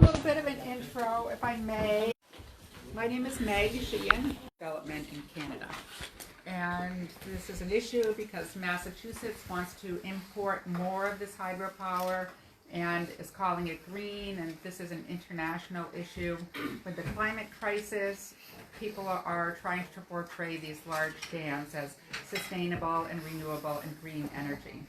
little bit of an intro, if I may. My name is Meg Sheehan, Development in Canada. And this is an issue because Massachusetts wants to import more of this hydropower and is calling it green, and this is an international issue. With the climate crisis, people are trying to portray these large dams as sustainable and renewable and green energy.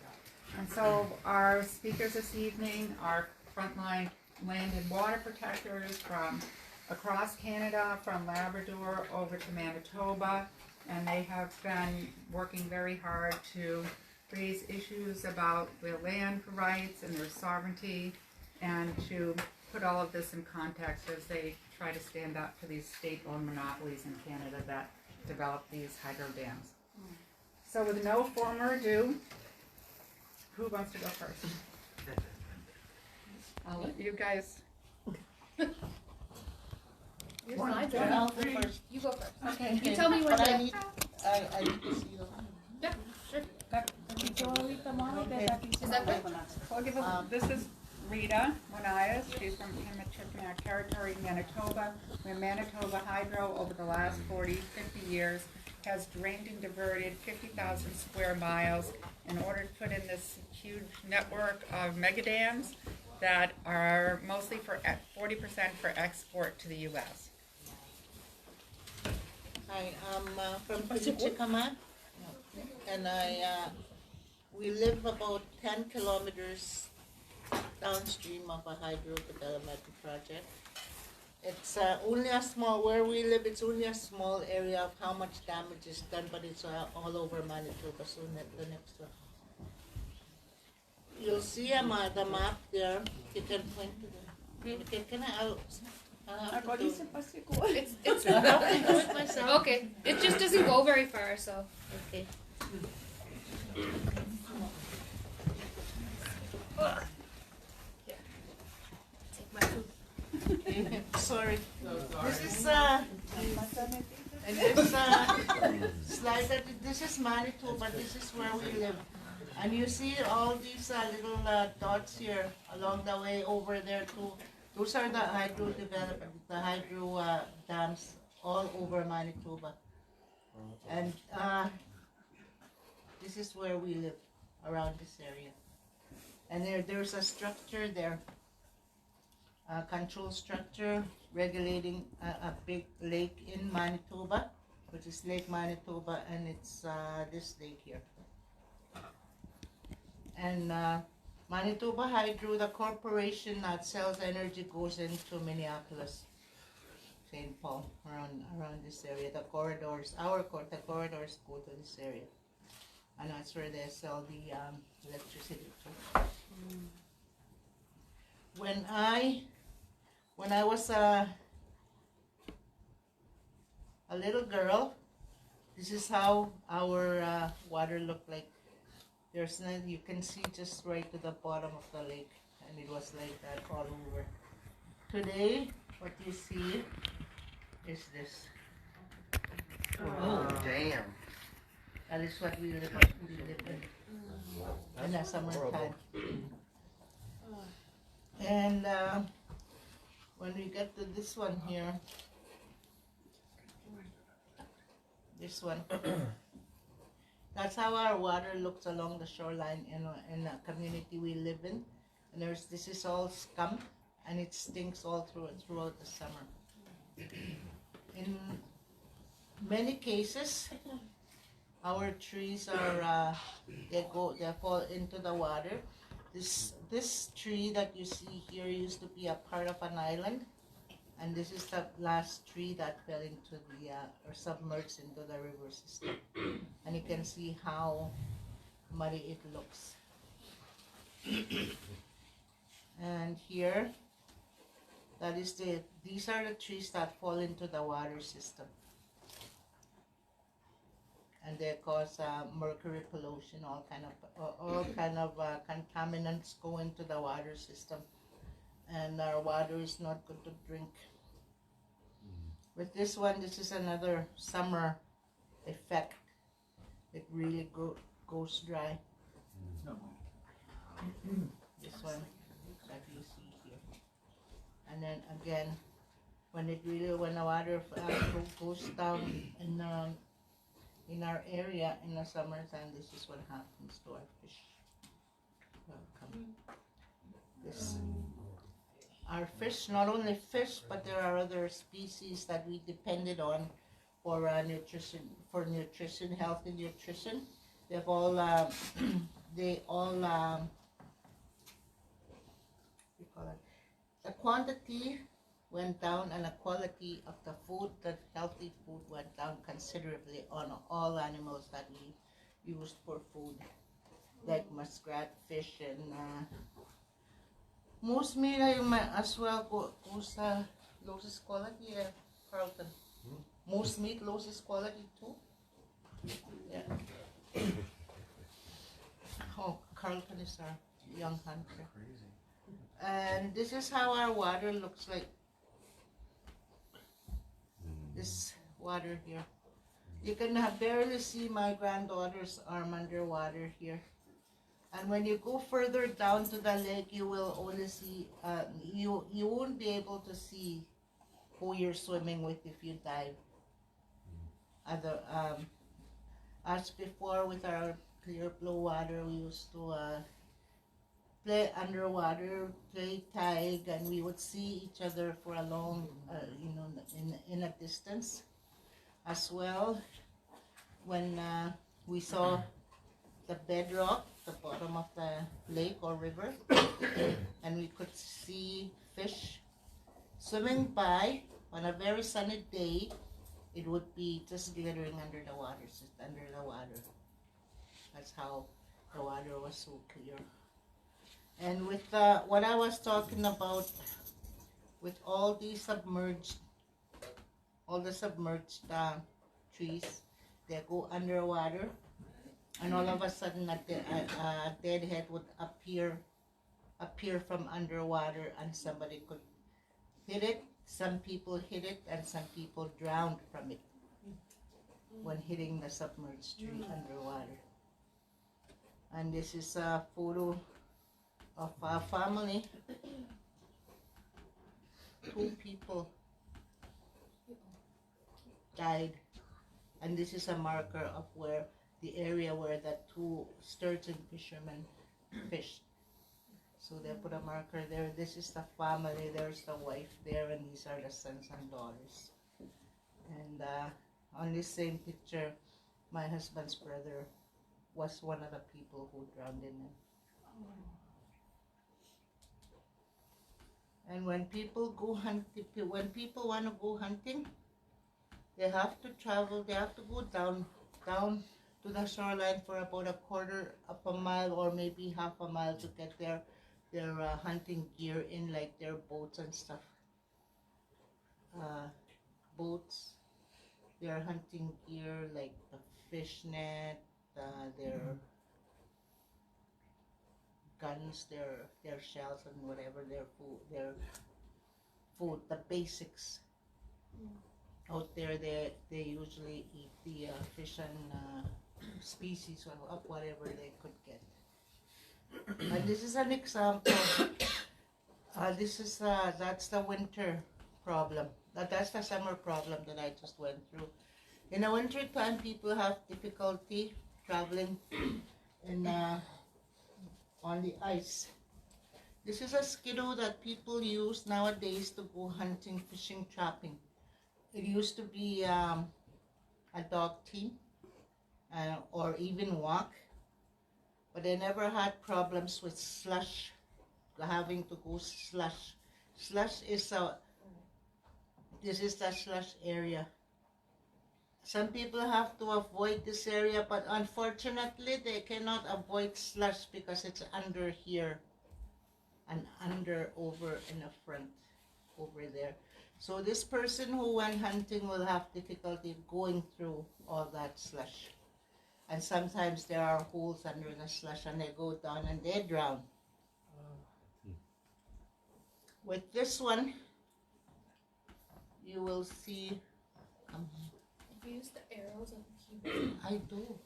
And so our speakers this evening are frontline land and water protectors from across Canada, from Labrador over to Manitoba, and they have been working very hard to raise issues about their land rights and their sovereignty, and to put all of this in context as they try to stand up to these state-owned monopolies in Canada that develop these hydro dams. So with no further ado, who wants to go first? I'll let you guys. You're fine, John. I'll go first. You go first. Okay. You tell me when But to. I need to see the one. Yeah, sure. Okay. Is that good? I'll give this is Rita Monias. She's from Hydro-Quebec Territory, Manitoba, where Manitoba Hydro over the last 40, 50 years has drained and diverted 50,000 square miles in order to put in this huge network of megadams that are mostly for 40% for export to the U.S. Hi, I'm from Hydro-Quebec, and we live about 10 kilometers downstream of a hydro development project. It's only a small, where we live, it's only a small area of how much damage is done, but it's all over Manitoba, so the next one. You'll see the map there. You can point to the, okay, can I have to do it? It's I'll have to do it myself. okay. It just doesn't go very far, so. Okay. Take my food. Sorry. This is and this slide that this is Manitoba. This is where we live, and you see all these little dots here along the way over there too. Those are the hydro development, the hydro dams all over Manitoba, and this is where we live around this area. And there's a structure there. A control structure regulating a big lake in Manitoba, which is Lake Manitoba, and it's this lake here. And Manitoba Hydro, the corporation that sells energy, goes into Minneapolis, St. Paul, around this area. The corridors, the corridors go to this area, and that's where they sell the electricity to. When I was a little girl, this is how our water looked like. There's no, you can see just right to the bottom of the lake, and it was like that all over. Today, what you see is this. Oh, damn. That is what we live in the summertime. And when we get to this one here, this one, that's how our water looks along the shoreline in the community we live in. And this is all scum, and it stinks all throughout the summer. In many cases, our trees are they fall into the water. This tree that you see here used to be a part of an island, and this is the last tree that fell into the or submerged into the river system. And you can see how muddy it looks. And here, these are the trees that fall into the water system, and they cause mercury pollution. All kind of contaminants go into the water system, and our water is not good to drink. With this one, this is another summer effect. It really goes dry. This one that you see here. and then again when the water goes down in our area in the summertime, this is what happens to our fish. Welcome. This our fish, not only fish, but there are other species that we depended on for nutrition, healthy nutrition. They've all they all we call it, the quantity went down and the quality of the food, the healthy food, went down considerably on all animals that we used for food, like muskrat, fish, and most meat as well goes loses quality, Carlton. Most meat loses quality too. Yeah. Oh, Carlton is our young hunter. And this is how our water looks like. This water here. You can barely see my granddaughter's arm underwater here. And when you go further down to the lake, you will only see, you won't be able to see who you're swimming with if you dive. As before with our clear blue water, we used to play underwater, play tag, and we would see each other for a long, in a distance. As well, when we saw the bedrock, the bottom of the lake or river, and we could see fish swimming by on a very sunny day, it would be just glittering under the water, just under the water. That's how the water was so clear. And with what I was talking about, with all the submerged trees, they go underwater, and all of a sudden a dead head would appear from underwater, and somebody could hit it. Some people hit it, and some people drowned from it when hitting the submerged tree underwater. And this is a photo of our family. 2 people died, and this is a marker of where the area where the 2 sturgeon fishermen fished. So they put a marker there. This is the family. There's the wife there, and these are the sons and daughters. And on this same picture, my husband's brother was one of the people who drowned in it. And when people go hunting, when people want to go hunting, they have to travel. They have to go down to the shoreline for about a quarter of a mile or maybe half a mile to get their hunting gear in, like their boats and stuff. Boats, their hunting gear, like the fish net, their guns, their shells, and whatever their food, the basics. Out there, they usually eat the fish and species of whatever they could get. And this is an example. That's the winter problem. That's the summer problem that I just went through. In the winter time, people have difficulty traveling on the ice. This is a skidoo that people use nowadays to go hunting, fishing, trapping. It used to be a dog team or even walk, but they never had problems with slush, having to go slush. Slush is this is the slush area. Some people have to avoid this area, but unfortunately they cannot avoid slush because it's under here and under over in the front over there. So this person who went hunting will have difficulty going through all that slush. And sometimes there are holes under the slush and they go down and they drown. With this one, you will see. If you use the arrows on the keyboard. I do.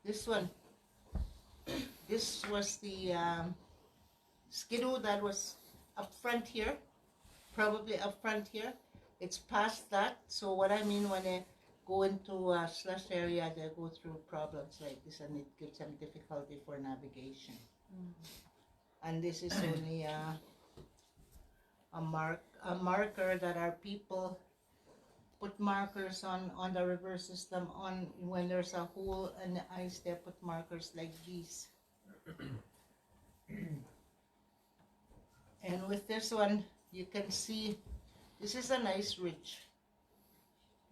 This one. This was the skidoo that was up front here, probably up front here. It's past that. So what I mean when they go into a slush area, they go through problems like this, and it gives them difficulty for navigation. And this is only a marker that our people put markers on the river system. On when there's a hole in the ice, they put markers like these. And with this one, you can see this is a nice ridge.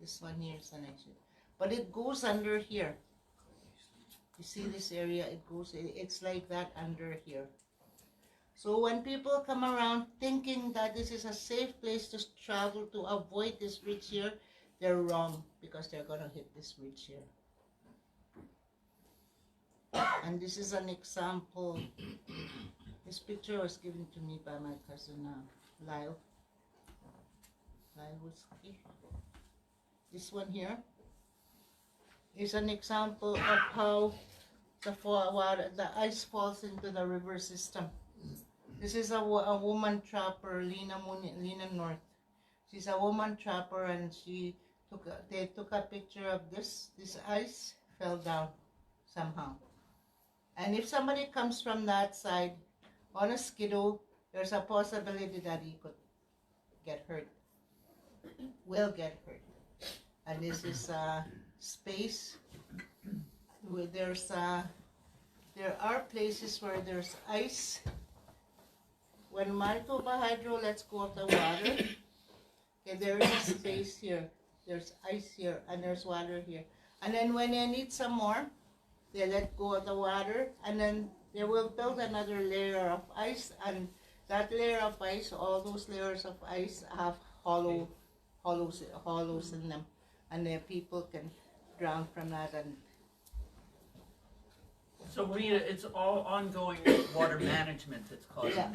This one here is a nice ridge, but it goes under here. You see this area? It goes. It's like that under here. So when people come around thinking that this is a safe place to travel to avoid this ridge here, they're wrong, because they're gonna hit this ridge here. And this is an example. This picture was given to me by my cousin Lyle. Lyle Whiskey. This one here is an example of how the ice falls into the river system. This is a woman trapper, Lena North. She's a woman trapper, and they took a picture of this. This ice fell down somehow. And if somebody comes from that side on a skidoo, there's a possibility that he could get hurt, will get hurt. And this is a space where there are places where there's ice. When Manitoba Hydro lets go of the water, okay, there is a space here. There's ice here, and there's water here. And then when they need some more, they let go of the water, and then they will build another layer of ice. And that layer of ice, all those layers of ice have hollows in them, and the people can drown from that. And So Rita, it's all ongoing water management that's causing yeah.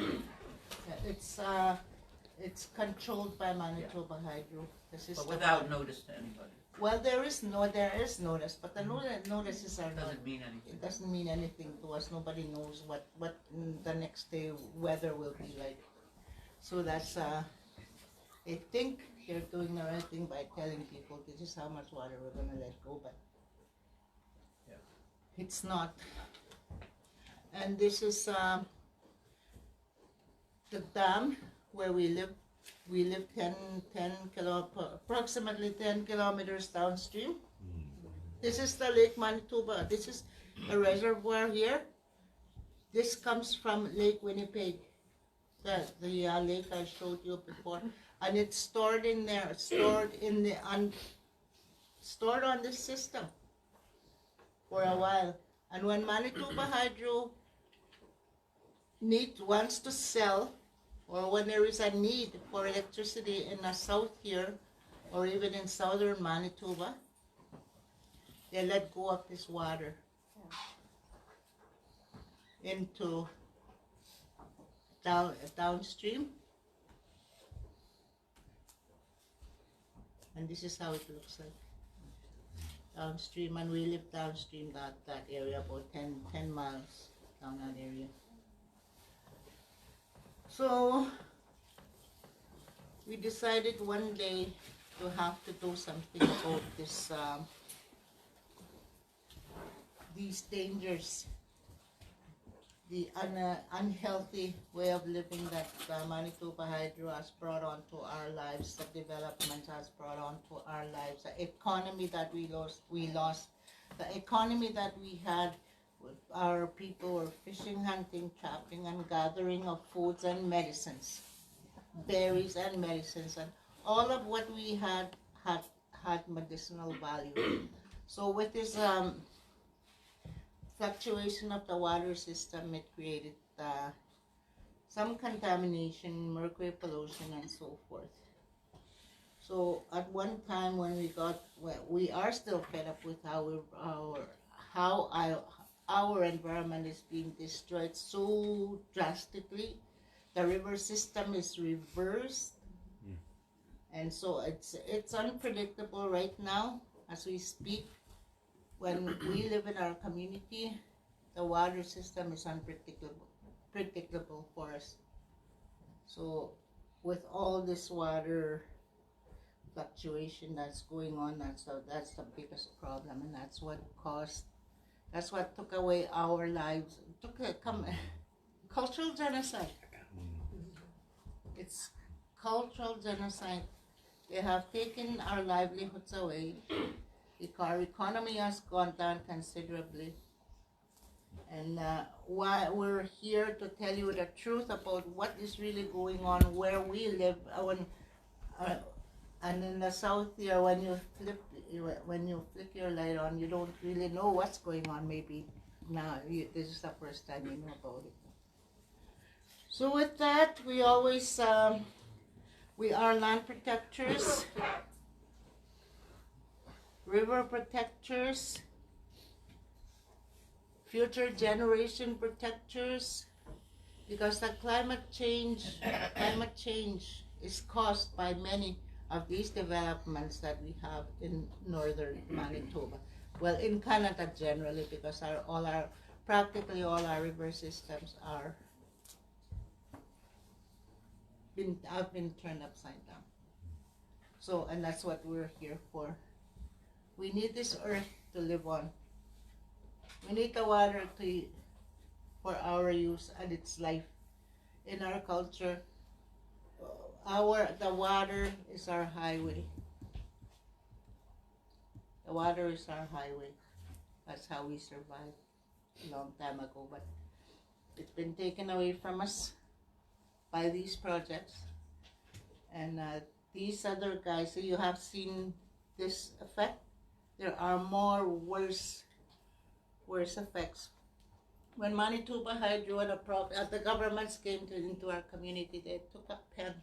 it, It's controlled by Manitoba Hydro. but without notice to anybody. Well, there is notice, but the notices are not. Doesn't mean anything. It doesn't mean anything to us. Nobody knows what the next day weather will be like. So that's I think they're doing the right thing by telling people this is how much water we're gonna let go, but it's not. And this is the dam where we live. We live approximately 10 kilometers downstream. This is the Lake Manitoba. This is a reservoir here. This comes from Lake Winnipeg, the lake I showed you before, and it's stored in there, stored on this system for a while. And when Manitoba Hydro wants to sell, or when there is a need for electricity in the south here, or even in southern Manitoba, they let go of this water into downstream. And this is how it looks like downstream, and we live downstream that area, about 10 miles down that area. So we decided one day to have to do something about this, these dangers, the unhealthy way of living that Manitoba Hydro has brought onto our lives, the development has brought onto our lives, the economy that we lost, the economy that we had. Our people were fishing, hunting, trapping, and gathering of foods and medicines, berries and medicines, and all of what we had medicinal value. So with this fluctuation of the water system, it created some contamination, mercury pollution, and so forth. So at one time when we are still fed up with how our environment is being destroyed so drastically. The river system is reversed, and so it's unpredictable right now as we speak. When we live in our community, the water system is unpredictable for us. So with all this water fluctuation that's going on, that's the biggest problem, and that's what took away our lives. Cultural genocide. It's cultural genocide. They have taken our livelihoods away. Our economy has gone down considerably. And why we're here to tell you the truth about what is really going on where we live. And in the south here, when you flick your light on, you don't really know what's going on. Maybe now this is the first time you know about it. So with that, we always we are land protectors, river protectors, future generation protectors, because the climate change is caused by many of these developments that we have in northern Manitoba. Well, in Canada generally, because practically all our river systems have been turned upside down. So, and that's what we're here for. We need this earth to live on. We need the water for our use and its life. In our culture, the water is our highway. The water is our highway. That's how we survived a long time ago, but it's been taken away from us by these projects. And these other guys, so you have seen this effect. There are more worse effects. When Manitoba Hydro and the governments came into our community, they took a pen,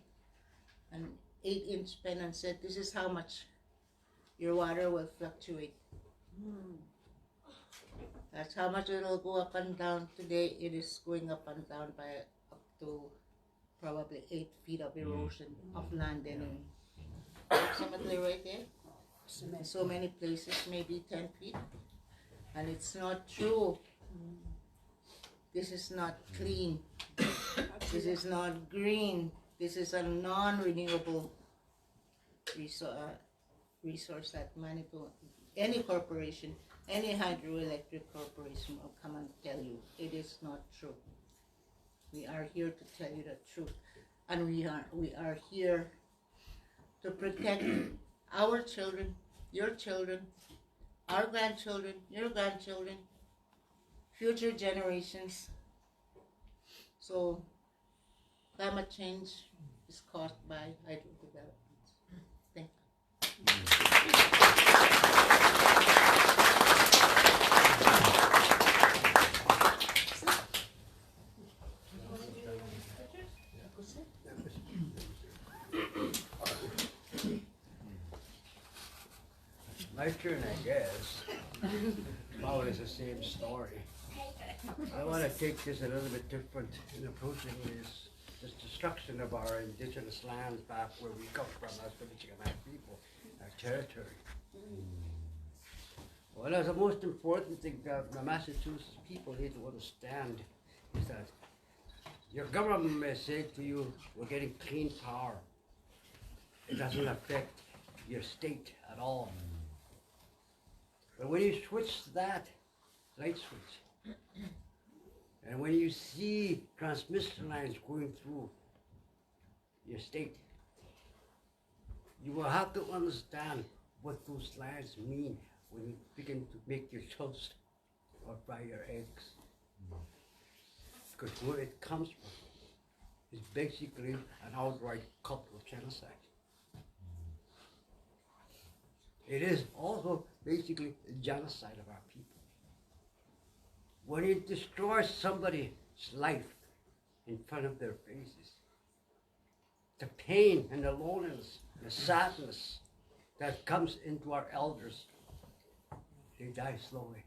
an 8-inch pen, and said, "This is how much your water will fluctuate. That's how much it will go up and down." Today, it is going up and down by up to probably 8 feet of erosion of land anyway. Approximately right there. So many places, maybe 10 feet. And it's not true. This is not clean. This is not green. This is a non-renewable resource that Manitoba, any corporation, any hydroelectric corporation will come and tell you it is not true. We are here to tell you the truth, and we are here to protect our children, your children, our grandchildren, your grandchildren, future generations. So climate change is caused by hydro developments. Thank you. My turn, I guess. Always the same story. I want to take this a little bit different in approaching this destruction of our indigenous lands back where we come from, as the Michigan people, our territory. One of the most important things that the Massachusetts people need to understand is that your government may say to you, "We're getting clean power." It doesn't affect your state at all. But when you switch that light switch, and when you see transmission lines going through your state, you will have to understand what those lines mean when you begin to make your toast or fry your eggs. Because where it comes from is basically an outright cultural genocide. It is also basically a genocide of our people. When you destroy somebody's life in front of their faces, the pain and the loneliness, the sadness that comes into our elders, they die slowly.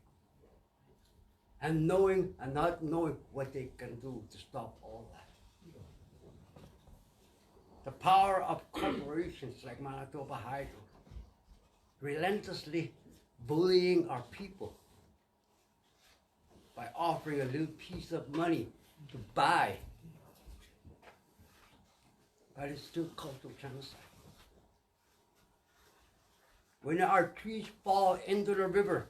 And knowing and not knowing what they can do to stop all that. The power of corporations like Manitoba Hydro, relentlessly bullying our people by offering a little piece of money to buy That is still cultural genocide. When our trees fall into the river,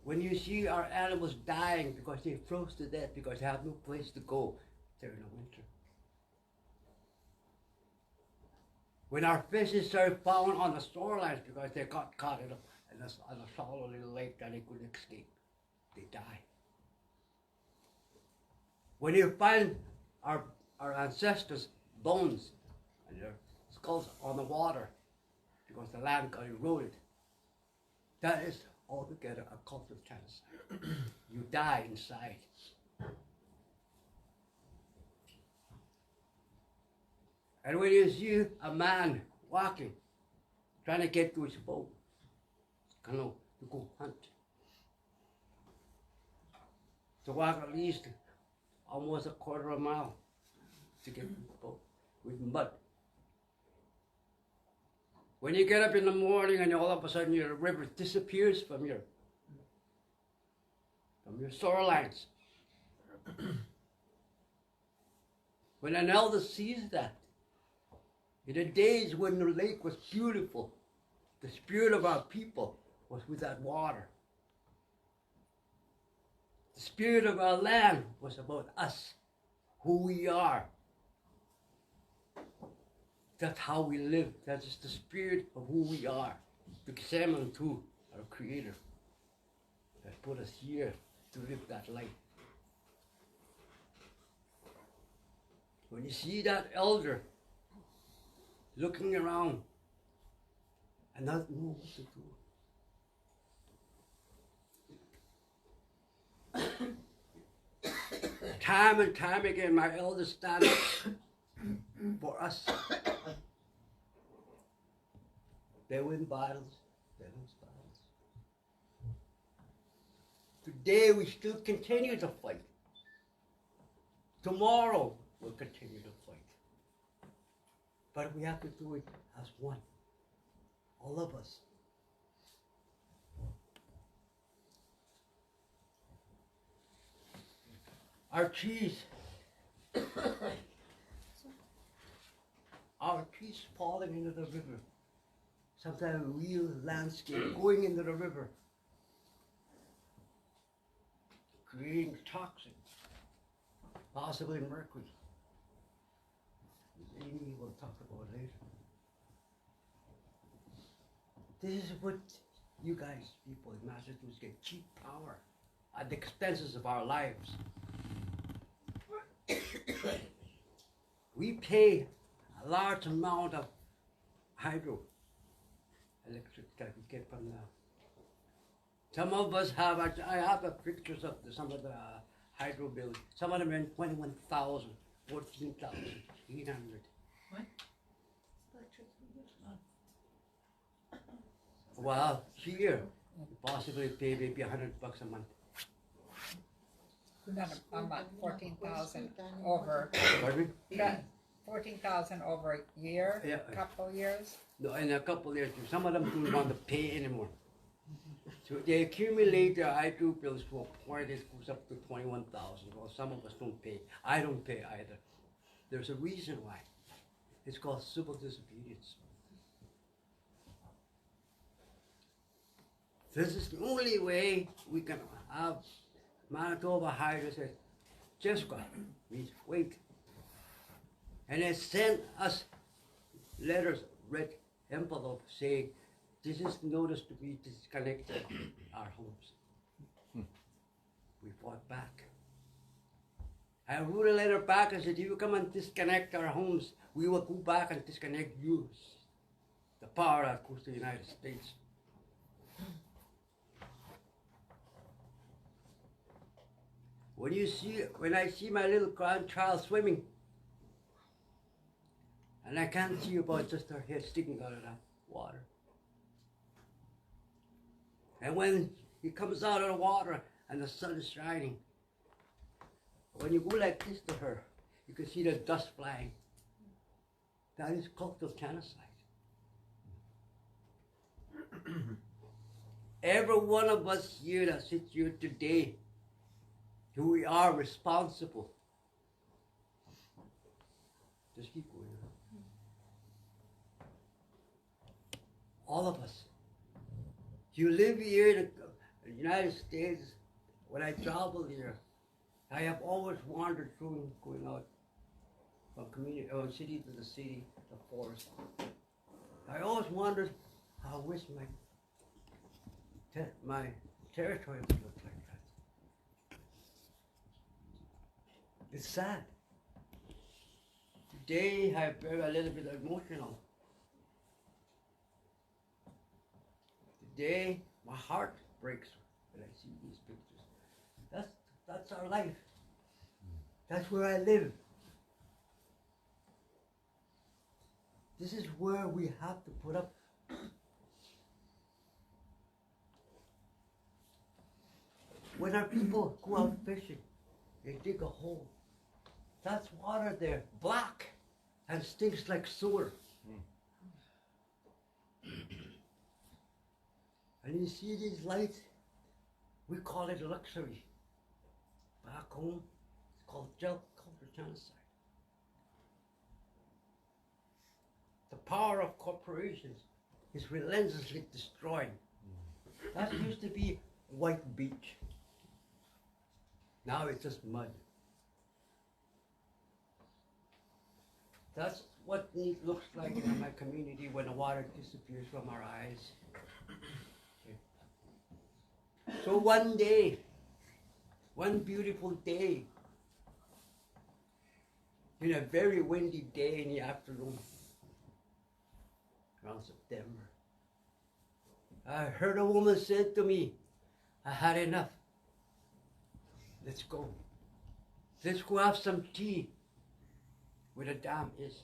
when you see our animals dying because they froze to death because they have no place to go during the winter. When our fishes start falling on the shorelines because they got caught in a shallow little lake that they couldn't escape, they die. When you find our ancestors' bones and their skulls on the water because the land got eroded, that is altogether a cultural genocide. You die inside. And when you see a man walking, trying to get to his boat, canoe, to go hunt, to walk at least almost a quarter of a mile to get to his boat with mud. When you get up in the morning and all of a sudden your river disappears from your shorelines. When an elder sees that, in the days when the lake was beautiful, the spirit of our people was with that water. The spirit of our land was about us, who we are. That's how we live. That is the spirit of who we are. The examine to our Creator that put us here to live that life. When you see that elder looking around and not know what to do. Time and time again, my elders stand up for us. They win battles, they lose battles. Today we still continue to fight. Tomorrow we'll continue to fight. But we have to do it as one. All of us. Our trees. Our trees falling into the river. Sometimes real landscape going into the river. Creating toxins. Possibly mercury. Amy will talk about later. This is what you guys, people in Massachusetts, get cheap power at the expenses of our lives. We pay a large amount of hydro electric that we get from the. Some of us have, I have the pictures of some of the hydro bills. Some of them are 21,000, 14,800. What? Well, here, you possibly pay maybe $100 a month. Not a month, 14,000 over, Pardon me? 14,000 over a year, Yeah. couple years. No, in a couple of years, some of them don't want to pay anymore. So they accumulate their hydro bills to a point it goes up to 21,000. Well, some of us don't pay. I don't pay either. There's a reason why. It's called civil disobedience. This is the only way we can have Manitoba Hydro says, Jessica, we wait. And they sent us letters, red envelope saying, this is notice to be disconnected our homes. We fought back. I wrote a letter back and said, if you come and disconnect our homes, we will go back and disconnect yours. The power that goes to the United States. When I see my little grandchild swimming, and I can't see about just her head sticking out of that water. And when he comes out of the water and the sun is shining, when you go like this to her, you can see the dust flying. That is cultural genocide. Every one of us here that sits here today, who we are responsible Just keep going. All of us. You live here in the United States. When I travel here, I have always wandered through going out from community, city to the city, the forest. I always wondered how I wish my territory would look like that. It's sad. Today I'm very a little bit emotional. Today my heart breaks when I see these pictures. That's our life. That's where I live. This is where we have to put up. When our people go out fishing, they dig a hole. That's water there, black, and stinks like sewer. And you see these lights, we call it luxury. Back home, it's called culture genocide. The power of corporations is relentlessly destroying. That used to be white beach. Now it's just mud. That's what it looks like in my community when the water disappears from our eyes. Okay. So one day, one beautiful day, in a very windy day in the afternoon, around September, I heard a woman say to me, I had enough. Let's go. Let's go have some tea where the dam is.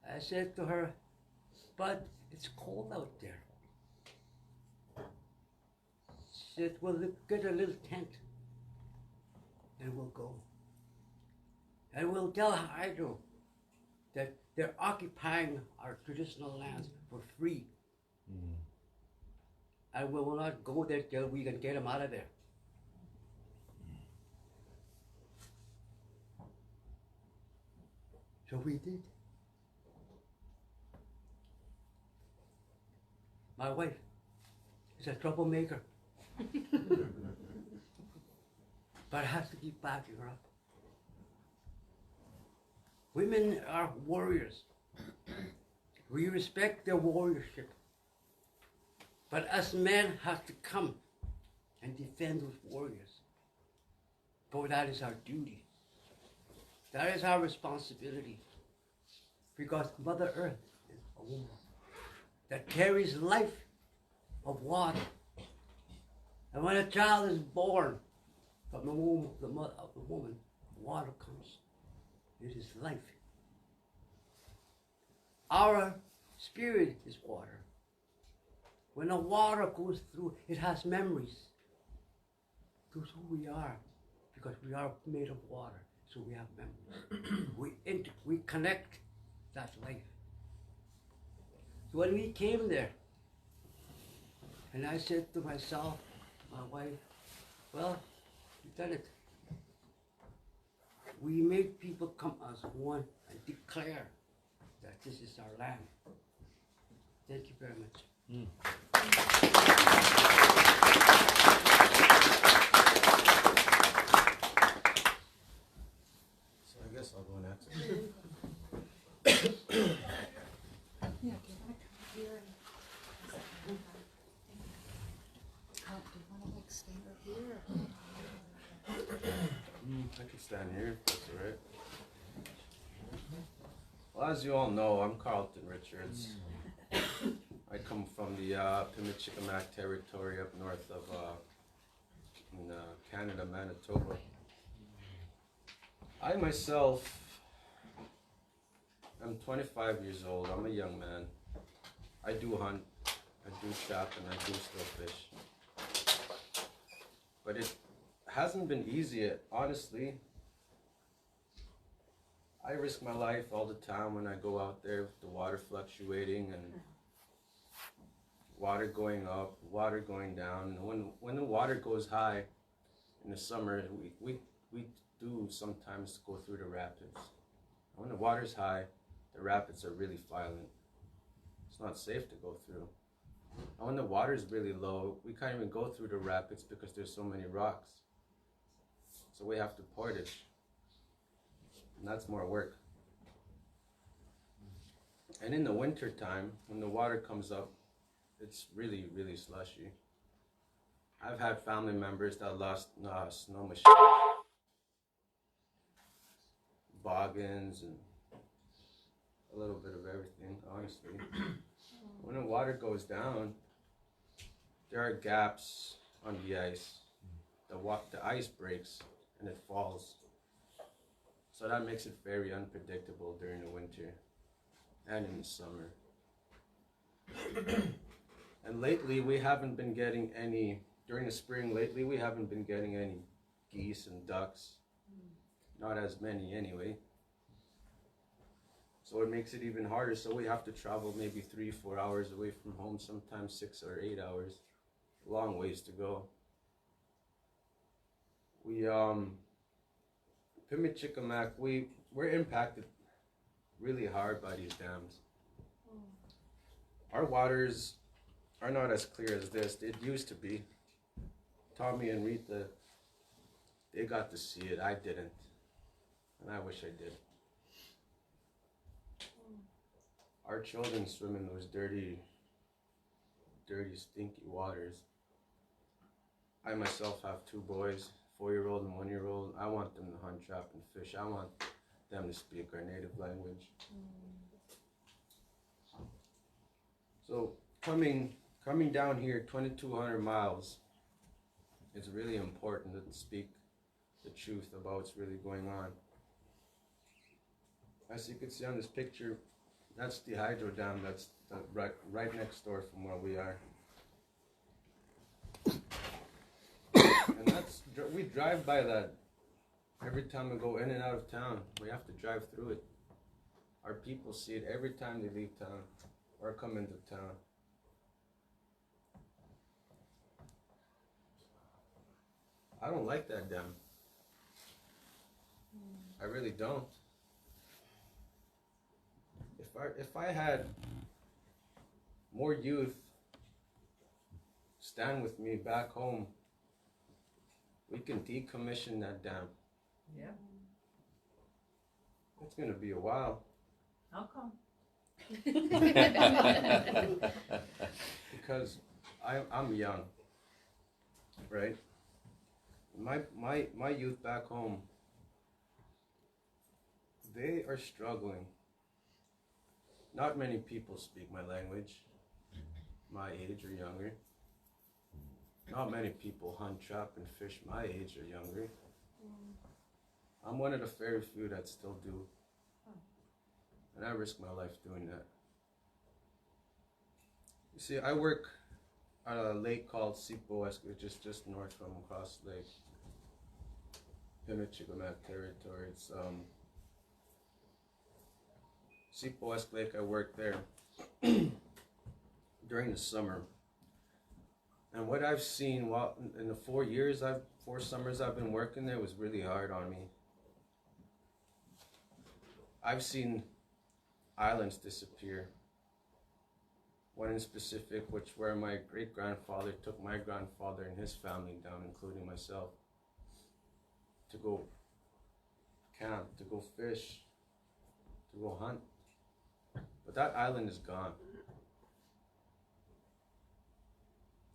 I said to her, but it's cold out there. She said, well, get a little tent and we'll go. And we'll tell Hydro that they're occupying our traditional lands for free. And we will not go there till we can get them out of there. So we did. My wife is a troublemaker. But I have to keep backing her up. Women are warriors. We respect their warriorship. But us men have to come and defend those warriors. For that is our duty. That is our responsibility. Because Mother Earth is a woman that carries life of water. And when a child is born from the womb of the woman, water comes. It is life. Our spirit is water. When the water goes through, it has memories. That's who we are, because we are made of water, so we have memories. We connect that life. So when we came there, and I said to myself, my wife, well, we've done it. We made people come as one and declare that this is our land. Thank you very much. So I guess I'll go next. Yeah, do you want to come here and do you want to like stay right here? I can stand here if that's all right. Well, as you all know, I'm Carlton Richards. I come from the Pimichikamak territory up north of in Canada, Manitoba. I myself am 25 years old. I'm a young man. I do hunt, I do trap, and I do still fish. But it hasn't been easy, honestly. I risk my life all the time when I go out there with the water fluctuating and water going up, water going down. When the water goes high in the summer, we do sometimes go through the rapids. When the water's high, the rapids are really violent. It's not safe to go through. And when the water's really low, we can't even go through the rapids because there's so many rocks. So we have to portage. And that's more work. And in the winter time, when the water comes up, it's really, really slushy. I've had family members that lost snow machines, boggins, and a little bit of everything, honestly. When the water goes down, there are gaps on the ice. The ice breaks and it falls. So that makes it very unpredictable during the winter and in the summer. And lately we haven't been getting any, during the spring lately we haven't been getting any geese and ducks. Not as many anyway. So it makes it even harder. So we have to travel maybe 3-4 hours away from home, sometimes 6 or 8 hours. Long ways to go. We Pimichikamak, we're impacted really hard by these dams. Our waters are not as clear as this. It used to be. Tommy and Rita, they got to see it. I didn't. And I wish I did. Our children swim in those dirty, stinky waters. I myself have 2 boys, 4-year-old and 1-year-old. I want them to hunt, trap, and fish. I want them to speak our native language. So coming down here 2,200 miles, it's really important to speak the truth about what's really going on. As you can see on this picture, that's the hydro dam that's right next door from where we are. And we drive by that every time we go in and out of town. We have to drive through it. Our people see it every time they leave town or come into town. I don't like that dam. I really don't. If I had more youth stand with me back home, we can decommission that dam. Yeah. It's gonna be a while. How come? Because I'm young, right? My youth back home, they are struggling. Not many people speak my language, my age or younger. Not many people hunt, trap, and fish my age or younger. I'm one of the very few that still do. And I risk my life doing that. You see, I work at a lake called Sipoesk, which is just north from Cross Lake, Pimichikamak territory. It's Sipoesk Lake. I work there during the summer. And what I've seen in the 4 summers I've been working there was really hard on me. I've seen islands disappear. One in specific, where my great-grandfather took my grandfather and his family down, including myself, to go camp, to go fish, to go hunt. But that island is gone.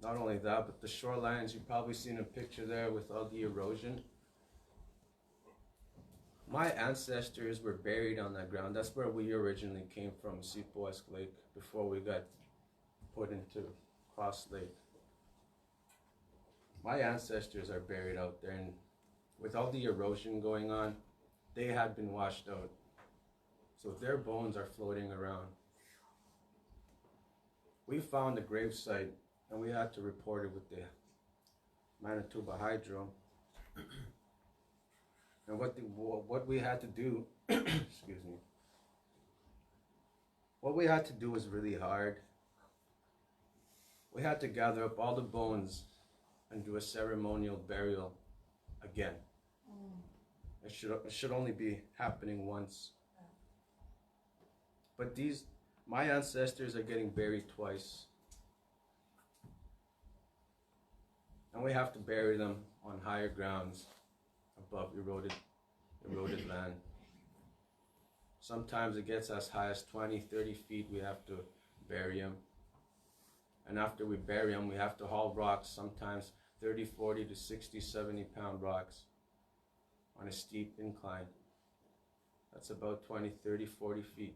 Not only that, but the shorelines, you've probably seen a picture there with all the erosion. My ancestors were buried on that ground. That's where we originally came from, Sipoesk Lake, before we got put into Cross Lake. My ancestors are buried out there, and with all the erosion going on, they had been washed out. So their bones are floating around. We found the gravesite, and we had to report it with the Manitoba Hydro. And what we had to do, excuse me, what we had to do was really hard. We had to gather up all the bones and do a ceremonial burial again. It should only be happening once. But my ancestors are getting buried twice. And we have to bury them on higher grounds above eroded land. Sometimes it gets as high as 20, 30 feet. We have to bury them. And after we bury them, we have to haul rocks, sometimes 30, 40 to 60, 70-pound rocks on a steep incline. That's about 20, 30, 40 feet.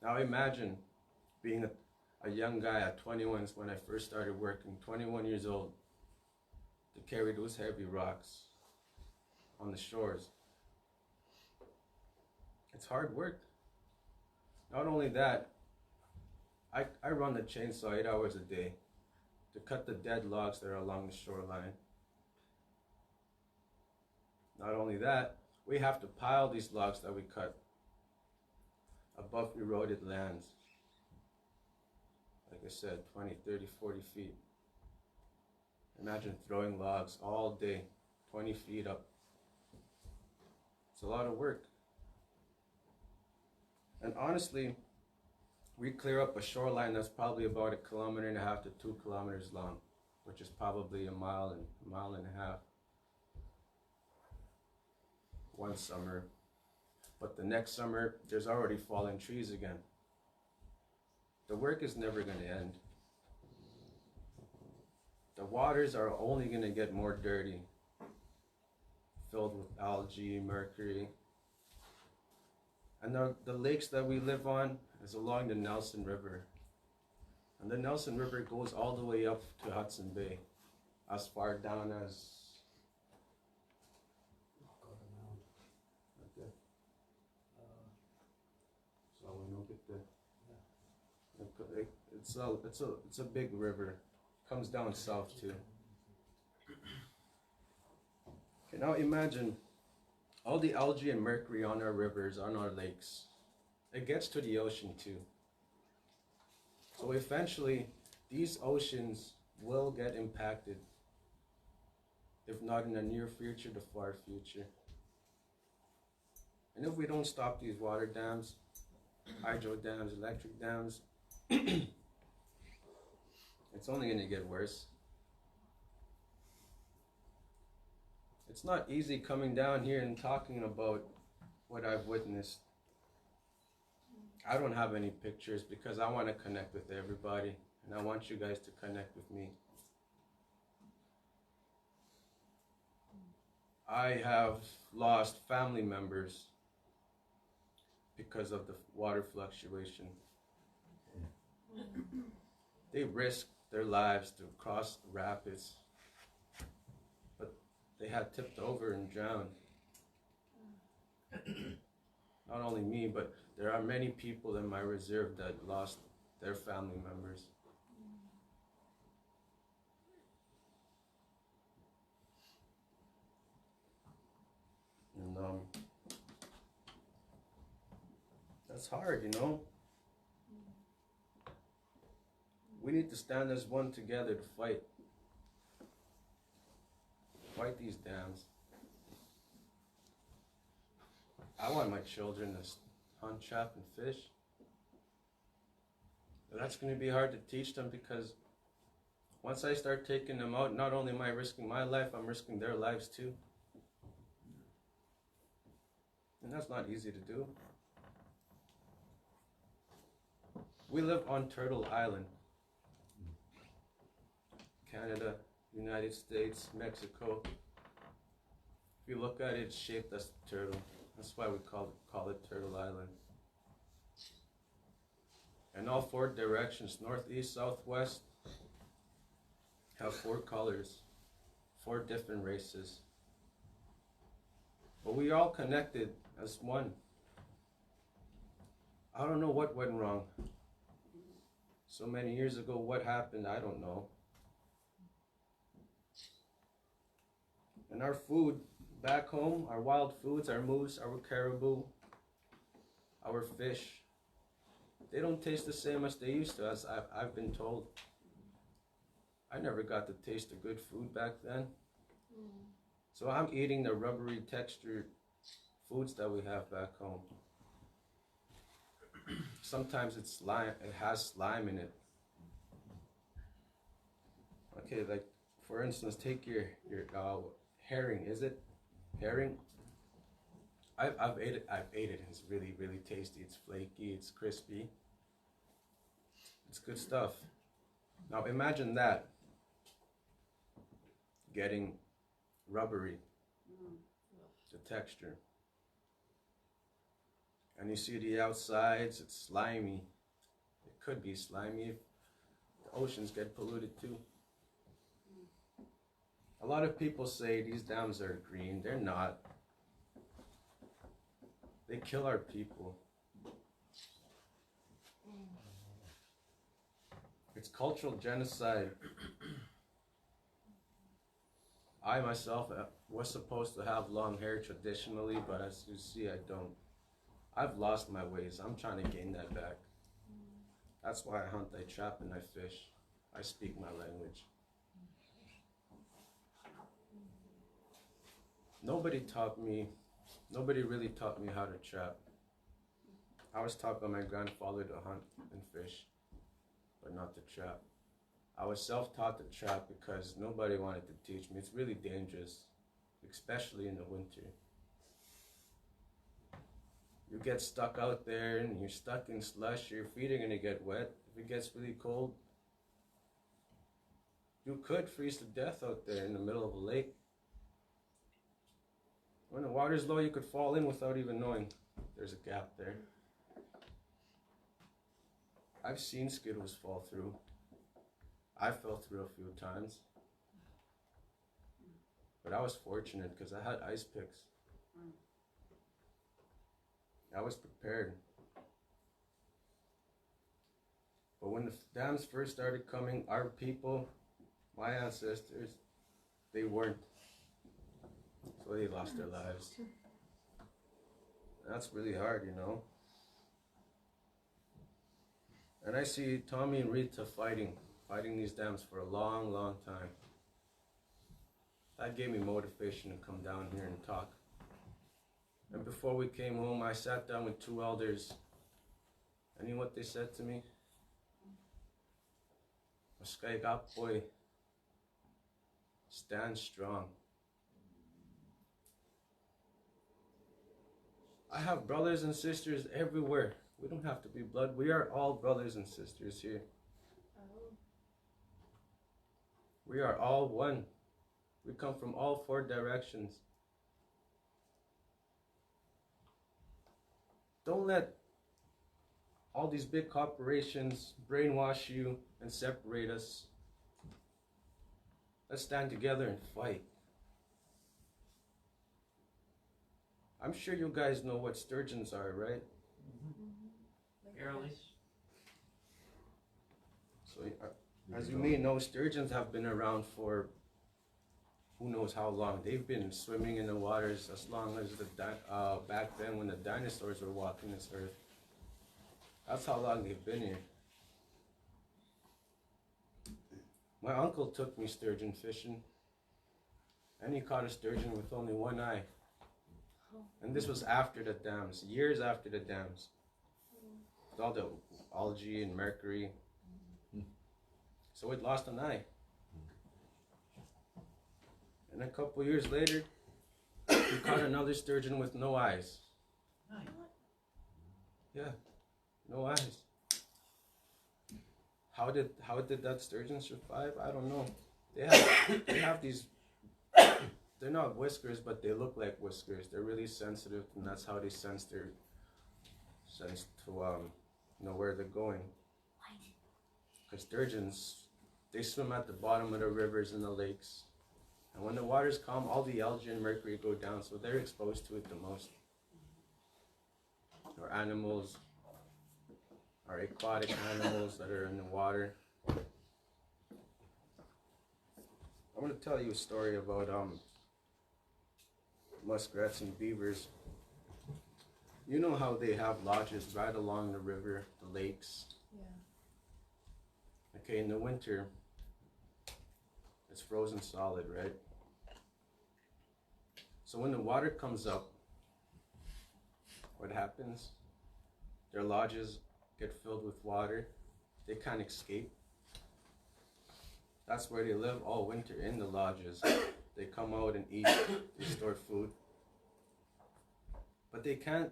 Now imagine being a young guy at 21 when I first started working, 21 years old, to carry those heavy rocks on the shores. It's hard work. Not only that, I run the chainsaw 8 hours a day to cut the dead logs that are along the shoreline. Not only that, we have to pile these logs that we cut above eroded lands. Like I said, 20, 30, 40 feet. Imagine throwing logs all day, 20 feet up. It's a lot of work. And honestly, we clear up a shoreline that's probably about 1.5 kilometers to 2 kilometers long, which is probably a mile and a half. One summer. But the next summer, there's already fallen trees again. The work is never going to end. The waters are only going to get more dirty, filled with algae, mercury. And the lakes that we live on is along the Nelson River. And the Nelson River goes all the way up to Hudson Bay, as far down as it's a big river. Comes down south too. Okay, now imagine all the algae and mercury on our rivers, on our lakes. It gets to the ocean too. So eventually, these oceans will get impacted. If not in the near future, the far future. And if we don't stop these water dams, hydro dams, electric dams, it's only going to get worse. It's not easy coming down here and talking about what I've witnessed. I don't have any pictures because I want to connect with everybody and I want you guys to connect with me. I have lost family members because of the water fluctuation. They risked their lives to cross the rapids, but they had tipped over and drowned. Not only me, but there are many people in my reserve that lost their family members. And that's hard, you know? We need to stand as one together to fight these dams. I want my children to hunt, trap, and fish. But that's going to be hard to teach them because once I start taking them out, not only am I risking my life, I'm risking their lives too. And that's not easy to do. We live on Turtle Island. Canada, United States, Mexico. If you look at it, it's shaped as a turtle. That's why we call it Turtle Island. And all four directions, north, east, south, west, have 4 colors, 4 different races. But we all connected as one. I don't know what went wrong. So many years ago, what happened, I don't know. And our food back home, our wild foods, our moose, our caribou, our fish, they don't taste the same as they used to, as I've been told. I never got to taste the good food back then. So I'm eating the rubbery textured foods that we have back home. Sometimes it's slime, it has slime in it. Okay, like for instance, take your herring. Is it herring? I've ate it. I've ate it. It's really tasty. It's flaky. It's crispy. It's good stuff. Now imagine that getting rubbery, the texture, and you see the outsides. It's slimy. It could be slimy if the oceans get polluted too. A lot of people say these dams are green. They're not. They kill our people. It's cultural genocide. I myself was supposed to have long hair traditionally, but as you see, I don't. I've lost my ways. I'm trying to gain that back. That's why I hunt, I trap, and I fish. I speak my language. Nobody really taught me how to trap. I was taught by my grandfather to hunt and fish, but not to trap. I was self-taught to trap because nobody wanted to teach me. It's really dangerous, especially in the winter. You get stuck out there and you're stuck in slush, your feet are gonna get wet. If it gets really cold, you could freeze to death out there in the middle of a lake. When the water's low, you could fall in without even knowing there's a gap there. I've seen skittles fall through. I fell through a few times. But I was fortunate because I had ice picks. I was prepared. But when the dams first started coming, our people, my ancestors, they weren't. So they lost their lives. That's really hard, you know. And I see Tommy and Rita fighting these dams for a long, long time. That gave me motivation to come down here and talk. And before we came home, I sat down with two elders. And you know what they said to me? Boy, stand strong. I have brothers and sisters everywhere. We don't have to be blood. We are all brothers and sisters here. We are all one. We come from all four directions. Don't let all these big corporations brainwash you and separate us. Let's stand together and fight. I'm sure you guys know what sturgeons are, right? Barely. So, as you may know, sturgeons have been around for who knows how long. They've been swimming in the waters as long as back then when the dinosaurs were walking this earth. That's how long they've been here. My uncle took me sturgeon fishing, and he caught a sturgeon with only one eye. And this was after the dams, years after the dams. With all the algae and mercury. So it lost an eye. And a couple years later, we caught another sturgeon with no eyes. Nice. Yeah, no eyes. How did that sturgeon survive? I don't know. They have these. They're not whiskers, but they look like whiskers. They're really sensitive, and that's how they sense to know where they're going. Because sturgeons, they swim at the bottom of the rivers and the lakes. And when the water's calm, all the algae and mercury go down, so they're exposed to it the most. Or animals, or aquatic animals that are in the water. I'm going to tell you a story about muskrats and beavers. You know how they have lodges right along the river, the lakes? Yeah. Okay, in the winter, it's frozen solid, right? So when the water comes up, what happens? Their lodges get filled with water. They can't escape. That's where they live all winter, in the lodges. They come out and eat, they store food. But they can't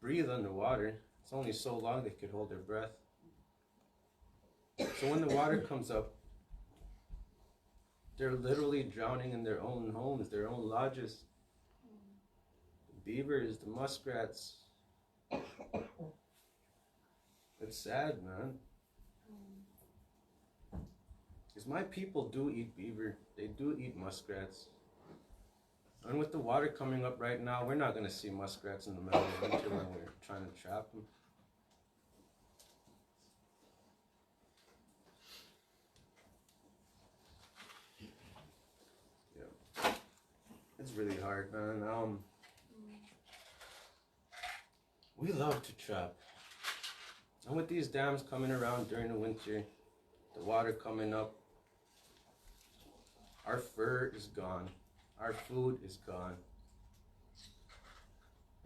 breathe underwater. It's only so long they could hold their breath. So when the water comes up, they're literally drowning in their own homes, their own lodges. The beavers, the muskrats. It's sad, man. Because my people do eat beaver. They do eat muskrats. And with the water coming up right now, we're not going to see muskrats in the middle of winter when we're trying to trap them. Yeah. It's really hard, man. We love to trap. And with these dams coming around during the winter, the water coming up, our fur is gone. Our food is gone.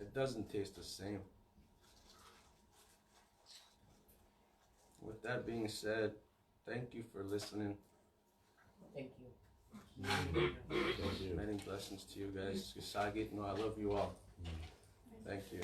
It doesn't taste the same. With that being said, thank you for listening. Thank you. Many blessings to you guys. Kusagit, no, I love you all. Thank you.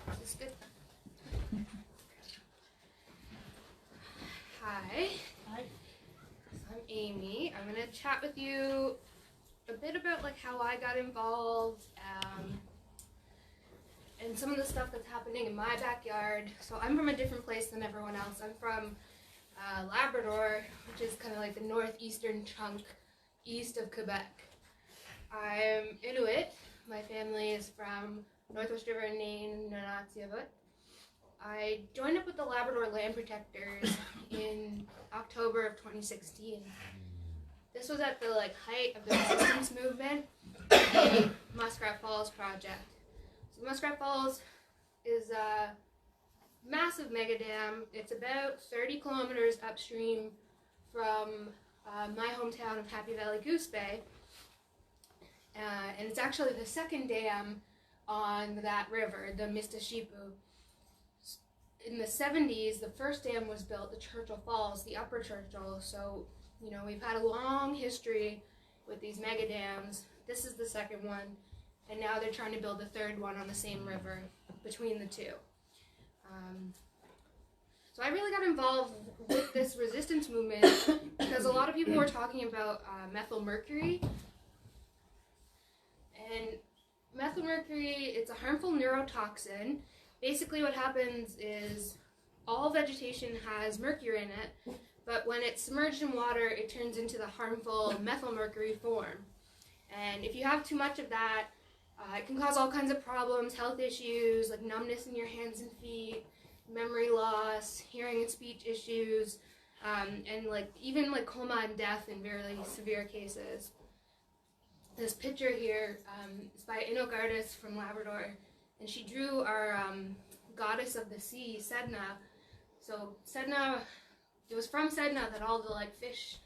Is this good? Hi. Hi. I'm Amy. I'm gonna chat with you a bit about like how I got involved, and some of the stuff that's happening in my backyard. So I'm from a different place than everyone else. I'm from Labrador, which is kind of like the northeastern chunk east of Quebec. I'm Inuit. My family is from Northwest River, Nain, Nunatsiavut. I joined up with the Labrador Land Protectors in October of 2016. This was at the height of the resistance movement, the Muskrat Falls project. So Muskrat Falls is a massive mega dam. It's about 30 kilometers upstream from my hometown of Happy Valley Goose Bay. And it's actually the second dam on that river, the Mistashipu. In the 70s, the first dam was built, the Churchill Falls, the Upper Churchill. So, you know, we've had a long history with these mega dams. This is the second one, and now they're trying to build the third one on the same river between the two. So I really got involved with this resistance movement because a lot of people were talking about methylmercury. And methylmercury, it's a harmful neurotoxin. Basically what happens is all vegetation has mercury in it, but when it's submerged in water, it turns into the harmful methylmercury form. And if you have too much of that, it can cause all kinds of problems, health issues, like numbness in your hands and feet, memory loss, hearing and speech issues, and even coma and death in very severe cases. This picture here is by an Inuk artist from Labrador, and she drew our goddess of the sea, Sedna. So Sedna, it was from Sedna that all the fish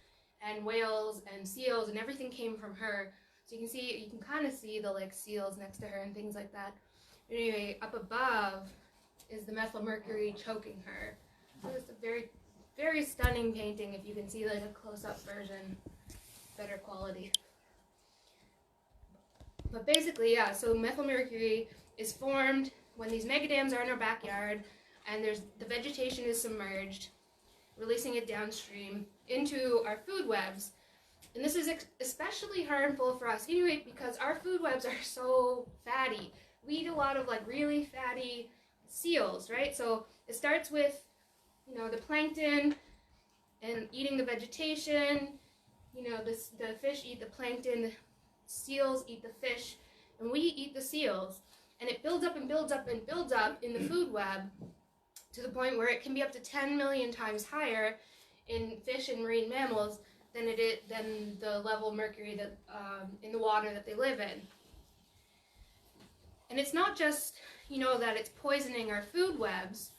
and whales and seals and everything came from her. So you can kind of see the seals next to her and things like that. Anyway, up above is the methylmercury choking her. So it's a very, very stunning painting. If you can see a close-up version, better quality. But basically, yeah, so methylmercury is formed when these megadams are in our backyard and the vegetation is submerged, releasing it downstream into our food webs. And this is especially harmful for us Inuit because our food webs are so fatty. We eat a lot of really fatty seals, right? So it starts with, you know, the plankton and eating the vegetation. You know, the fish eat the plankton, the seals eat the fish, and we eat the seals. And it builds up and builds up and builds up in the food web to the point where it can be up to 10 million times higher in fish and marine mammals than the level of mercury that in the water that they live in. And it's not just, you know, that it's poisoning our food webs.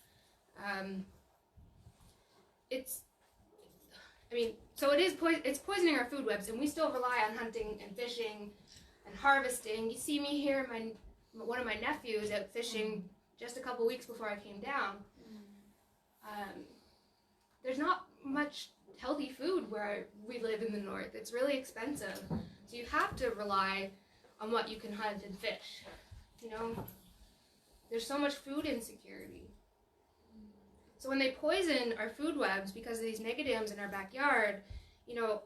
It's poisoning our food webs, and we still rely on hunting and fishing and harvesting. You see me here, one of my nephews out fishing just a couple weeks before I came down. There's not much healthy food where we live in the north. It's really expensive, so you have to rely on what you can hunt and fish. You know, there's so much food insecurity. So when they poison our food webs because of these megadams in our backyard, you know,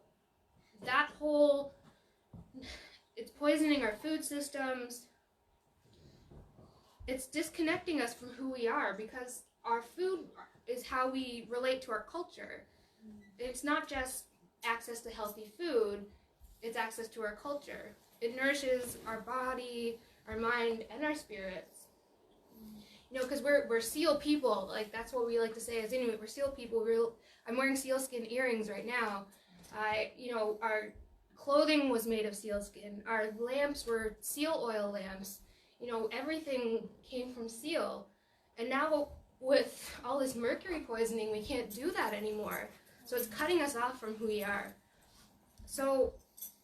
it's poisoning our food systems. It's disconnecting us from who we are, because our food is how we relate to our culture. It's not just access to healthy food, it's access to our culture. It nourishes our body, our mind, and our spirits. You know, because we're seal people. Like, that's what we like to say as Inuit. We're seal people. I'm wearing sealskin earrings right now. You know, our clothing was made of sealskin. Our lamps were seal oil lamps. You know, everything came from seal. And now with all this mercury poisoning, we can't do that anymore. So it's cutting us off from who we are. So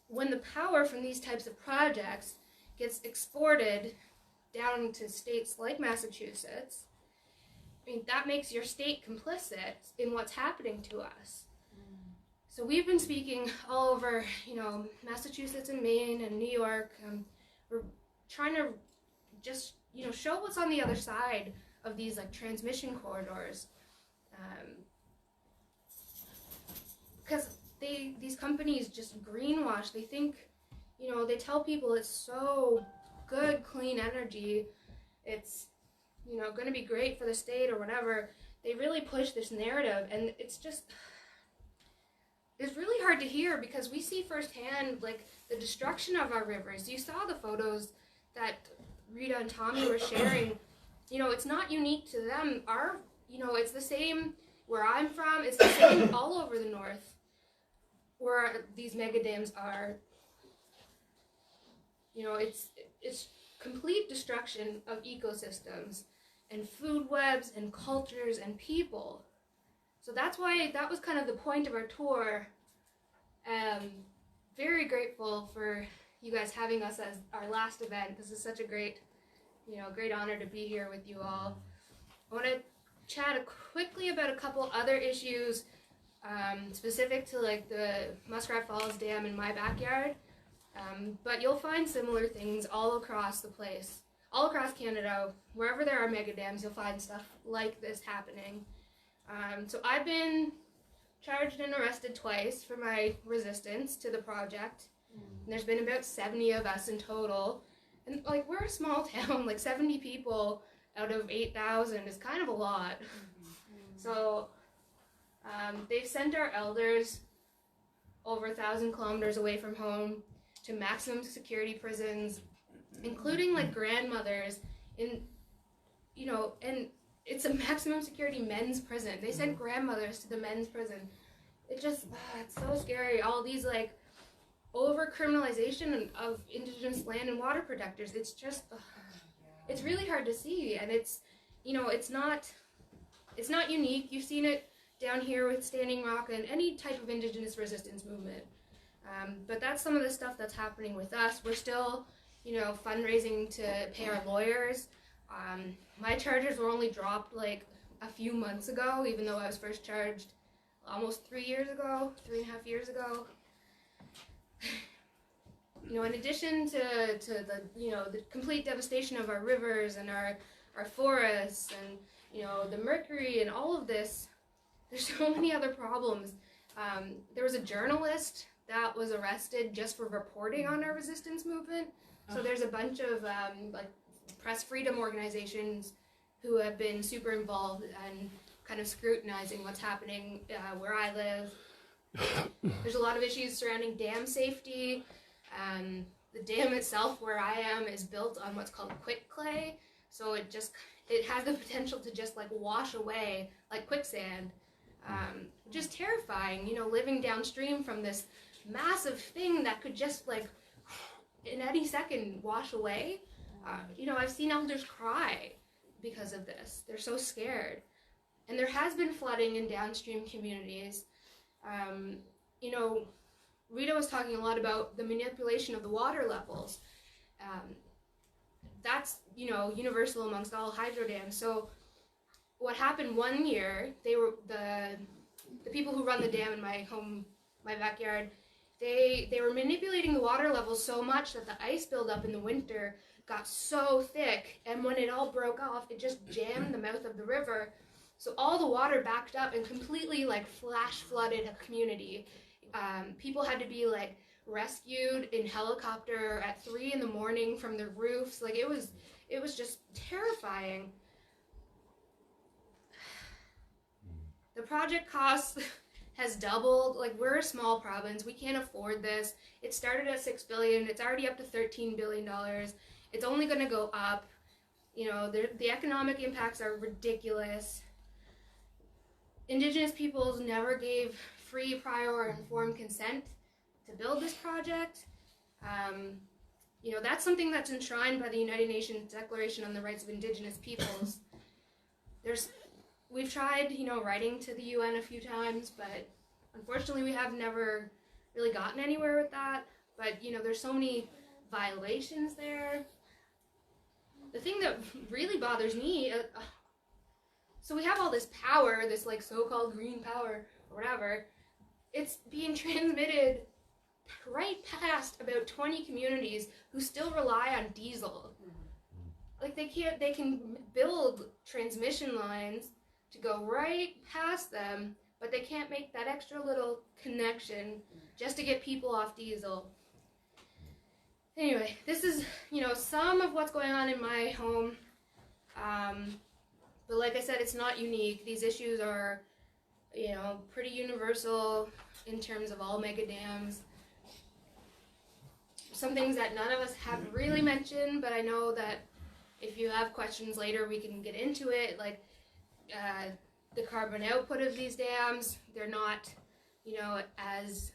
when the power from these types of projects gets exported down to states like Massachusetts, I mean, that makes your state complicit in what's happening to us. So we've been speaking all over, you know, Massachusetts and Maine and New York. We're trying to just, you know, show what's on the other side of these, like, transmission corridors. Because these companies just greenwash. They think, you know, they tell people it's so good, clean energy. It's, you know, going to be great for the state or whatever. They really push this narrative, and it's really hard to hear, because we see firsthand, like, the destruction of our rivers. You saw the photos that Rita and Tommy were sharing. You know, it's not unique to them. You know, it's the same where I'm from. It's the same all over the north where these megadams are. You know, it's complete destruction of ecosystems and food webs and cultures and people. So that's why that was kind of the point of our tour. Very grateful for you guys having us as our last event. This is such a great honor to be here with you all. I want to chat quickly about a couple other issues specific to, like, the Muskrat Falls Dam in my backyard. But you'll find similar things all across the place, all across Canada. Wherever there are megadams, you'll find stuff like this happening. So I've been charged and arrested twice for my resistance to the project. And there's been about 70 of us in total. And, like, we're a small town, like 70 people out of 8,000 is kind of a lot. So they've sent our elders over 1,000 kilometers away from home to maximum security prisons, including, like, grandmothers in, you know, and it's a maximum security men's prison. They sent grandmothers to the men's prison. It just, it's so scary. All these, like, over-criminalization of Indigenous land and water protectors. It's just, it's really hard to see. And it's, you know, it's not unique. You've seen it down here with Standing Rock and any type of Indigenous resistance movement. But that's some of the stuff that's happening with us. We're still, you know, fundraising to pay our lawyers. My charges were only dropped, like, a few months ago, even though I was first charged almost 3.5 years ago. You know, in addition to the, you know, the complete devastation of our rivers and our forests and, you know, the mercury and all of this, there's so many other problems. There was a journalist that was arrested just for reporting on our resistance movement. So there's a bunch of like press freedom organizations who have been super involved and kind of scrutinizing what's happening where I live. There's a lot of issues surrounding dam safety. The dam itself where I am is built on what's called quick clay, so it has the potential to just like wash away like quicksand. Just terrifying, you know, living downstream from this massive thing that could just like in any second wash away. You know, I've seen elders cry because of this. They're so scared. And there has been flooding in downstream communities. You know, Rita was talking a lot about the manipulation of the water levels. That's, you know, universal amongst all hydro dams. So what happened one year, they were the people who run the dam in my backyard, they were manipulating the water levels so much that the ice buildup in the winter got so thick, and when it all broke off, it just jammed the mouth of the river. So all the water backed up and completely like flash flooded a community. People had to be like rescued in helicopter at 3 a.m. from the roofs. Like it was just terrifying. The project cost has doubled. Like, we're a small province. We can't afford this. It started at $6 billion. It's already up to $13 billion. It's only going to go up. You know, the economic impacts are ridiculous. Indigenous peoples never gave free, prior, or informed consent to build this project. You know, that's something that's enshrined by the United Nations Declaration on the Rights of Indigenous Peoples. We've tried, you know, writing to the UN a few times, but unfortunately we have never really gotten anywhere with that. But, you know, there's so many violations there. The thing that really bothers me, so we have all this power, this like so-called green power or whatever. It's being transmitted right past about 20 communities who still rely on diesel. Like they can build transmission lines to go right past them, but they can't make that extra little connection just to get people off diesel. Anyway, this is, you know, some of what's going on in my home. But like I said, it's not unique. These issues are, you know, pretty universal in terms of all mega dams. Some things that none of us have really mentioned, but I know that if you have questions later, we can get into it. Like, the carbon output of these dams, they're not, you know, as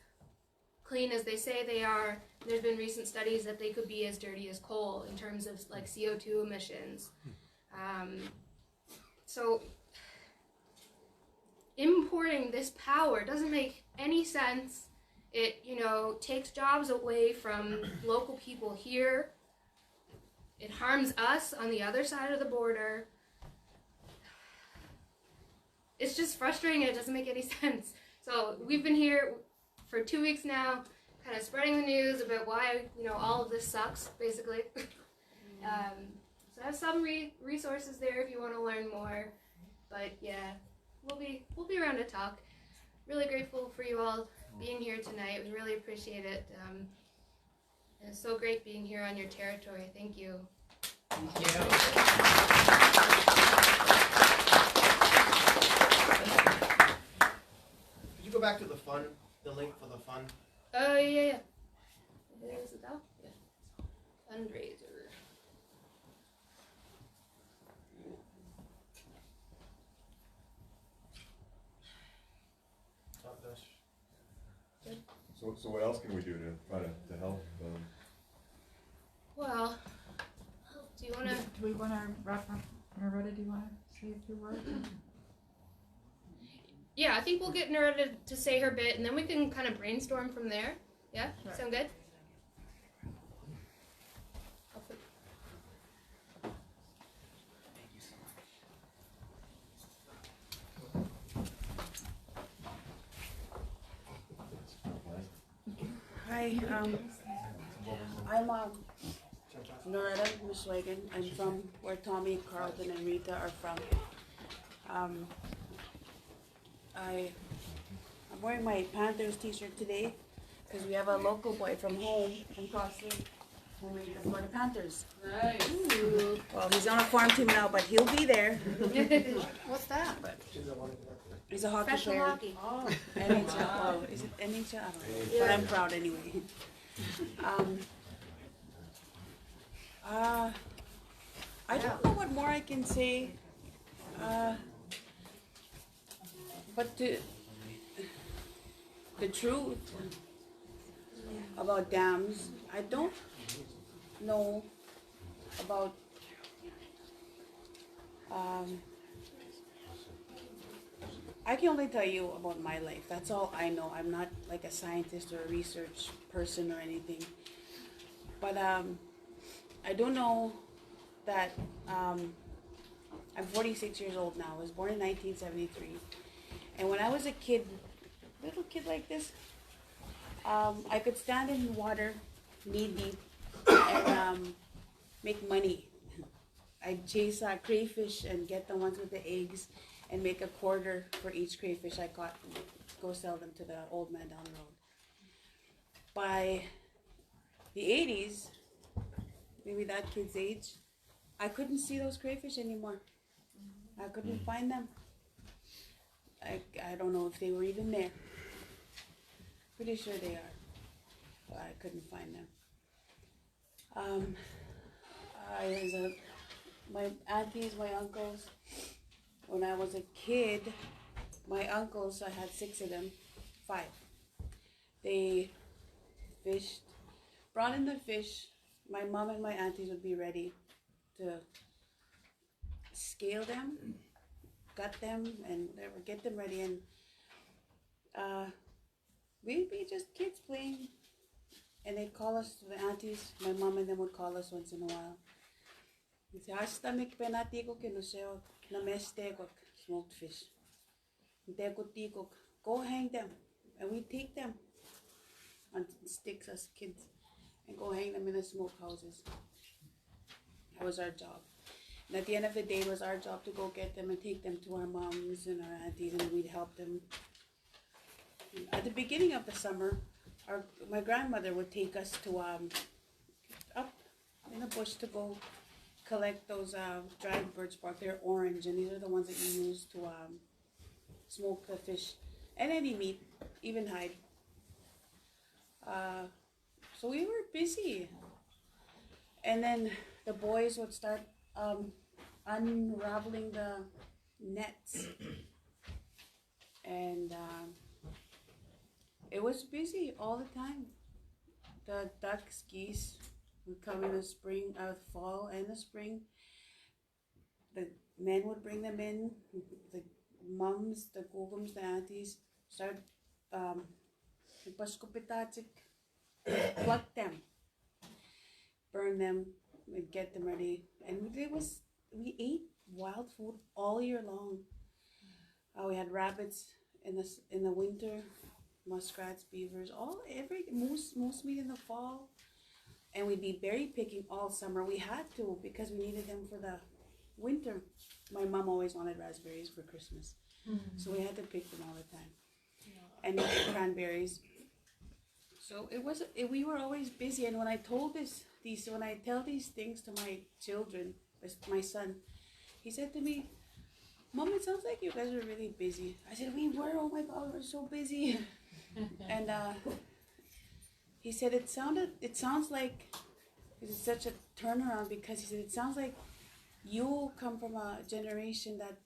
clean as they say they are. There's been recent studies that they could be as dirty as coal in terms of like CO2 emissions. So importing this power doesn't make any sense. It, you know, takes jobs away from local people here. It harms us on the other side of the border. It's just frustrating and it doesn't make any sense. So we've been here for 2 weeks now, kind of spreading the news about why, you know, all of this sucks, basically. So I have some resources there if you want to learn more. But yeah, we'll be around to talk. Really grateful for you all being here tonight. We really appreciate it. And it's so great being here on your territory. Thank you. Thank you. Could you go back to the link for the fund? Oh, yeah. Is it that? Yeah. Fundraiser. So what else can we do to try to help? Well, do you want to... Do we want to wrap up? Neretta, do you want to say a few words? Yeah, I think we'll get Neretta to say her bit, and then we can kind of brainstorm from there. Yeah? Sure. Sound good? Hi, I'm Noretta Muswagan. I'm from where Tommy, Carlton, and Rita are from. I'm wearing my Panthers t-shirt today because we have a local boy from home, from Crossley, who made the Florida Panthers. Nice. Well, he's on a farm team now, but he'll be there. What's that? He's a hockey Special player. hockey. Oh. NHL. Oh, is it NHL? I don't know. But I'm proud anyway. I don't know what more I can say. But the truth about dams, I don't know about I can only tell you about my life. That's all I know. I'm not like a scientist or a research person or anything. But I do know that I'm 46 years old now. I was born in 1973. And when I was a kid, little kid like this, I could stand in water knee deep and make money. I'd chase crayfish and get the ones with the eggs and make a quarter for each crayfish I caught and go sell them to the old man down the road. By the 80s, maybe that kid's age, I couldn't see those crayfish anymore. I couldn't find them. I don't know if they were even there. Pretty sure they are, but I couldn't find them. My aunties, my uncles, when I was a kid, my uncles, I had 6 of them, 5. They fished, brought in the fish. My mom and my aunties would be ready to scale them, gut them, and whatever, get them ready. And we'd be just kids playing. And they'd call us, the aunties, my mom and them would call us once in a while. They'd say, hasta mikpenatiko kinuseo namestekok smoked fish. Ntekotikok, go hang them. And we'd take them on sticks as kids and go hang them in the smokehouses. That was our job. And at the end of the day, it was our job to go get them and take them to our moms and our aunties, and we'd help them. At the beginning of the summer, my grandmother would take us to up in the bush to go collect those dried birch bark. They're orange, and these are the ones that you use to smoke the fish and any meat, even hide. So we were busy, and then the boys would start unraveling the nets, and it was busy all the time. The ducks, geese would come in the spring, fall and the spring. The men would bring them in. The mums, the gogums, the aunties start pluck them, burn them, and get them ready. And we ate wild food all year long. We had rabbits in the winter, muskrats, beavers, every moose meat in the fall, and we'd be berry picking all summer. We had to because we needed them for the winter. My mom always wanted raspberries for Christmas, so we had to pick them all the time, and cranberries. So we were always busy. And when I told when I tell these things to my children, my son, he said to me, "Mom, it sounds like you guys are really busy." I said, "We were. Oh my God, we're so busy." And he said it sounds like it's such a turnaround, because he said it sounds like you come from a generation that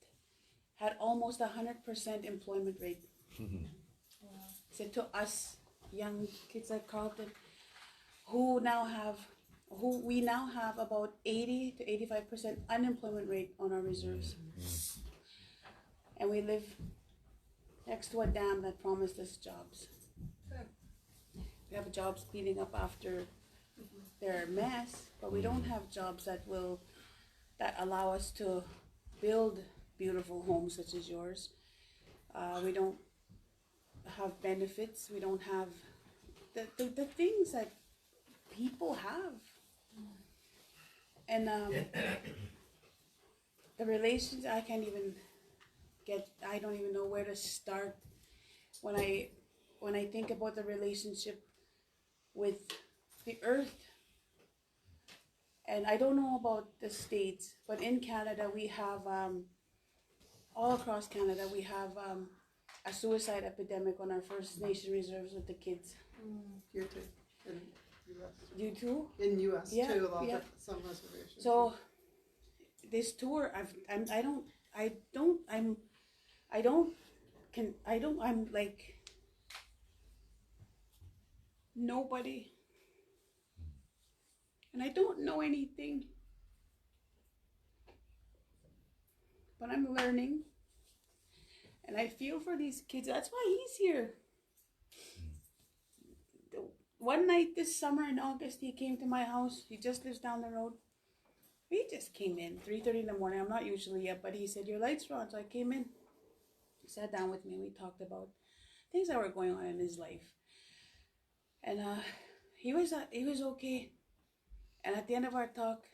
had almost 100% employment rate. He said to us young kids like Carlton, who we now have about 80 to 85% unemployment rate on our reserves. And we live next to a dam that promised us jobs. We have jobs cleaning up after their mess, but we don't have jobs that allow us to build beautiful homes such as yours. We don't have benefits. We don't have the things that people have. And the relations, I don't even know where to start when I think about the relationship with the earth. And I don't know about the States, but in Canada we have, all across Canada, we have a suicide epidemic on our First Nation reserves with the kids. Here too, in US. You too? In US Yeah, too, a lot yeah. of some reservations. So this tour, I'm like nobody, and I don't know anything, but I'm learning, and I feel for these kids. That's why he's here. One night this summer in August, he came to my house. He just lives down the road. He just came in, 3:30 in the morning. I'm not usually up, but he said, your lights are on, so I came in. He sat down with me and we talked about things that were going on in his life. And he was okay. And at the end of our talk,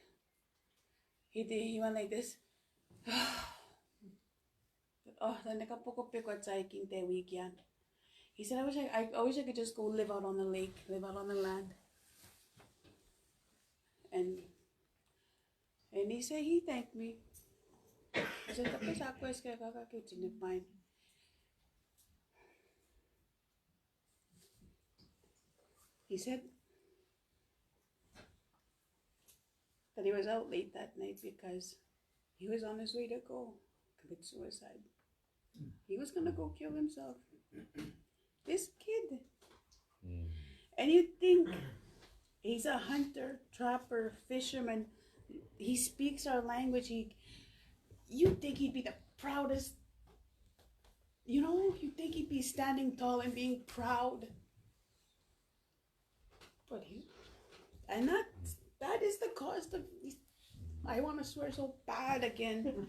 he went like this. Oh, he said, I wish I could just go live out on the lake, live out on the land. And he said he thanked me. He said, tapos ako is kaya kakakitin of mine. He said that he was out late that night because he was on his way to go commit suicide. He was gonna go kill himself. This kid. And you think he's a hunter, trapper, fisherman. He speaks our language. You think he'd be the proudest, you think he'd be standing tall and being proud. But that is the cost of these. I want to swear so bad again.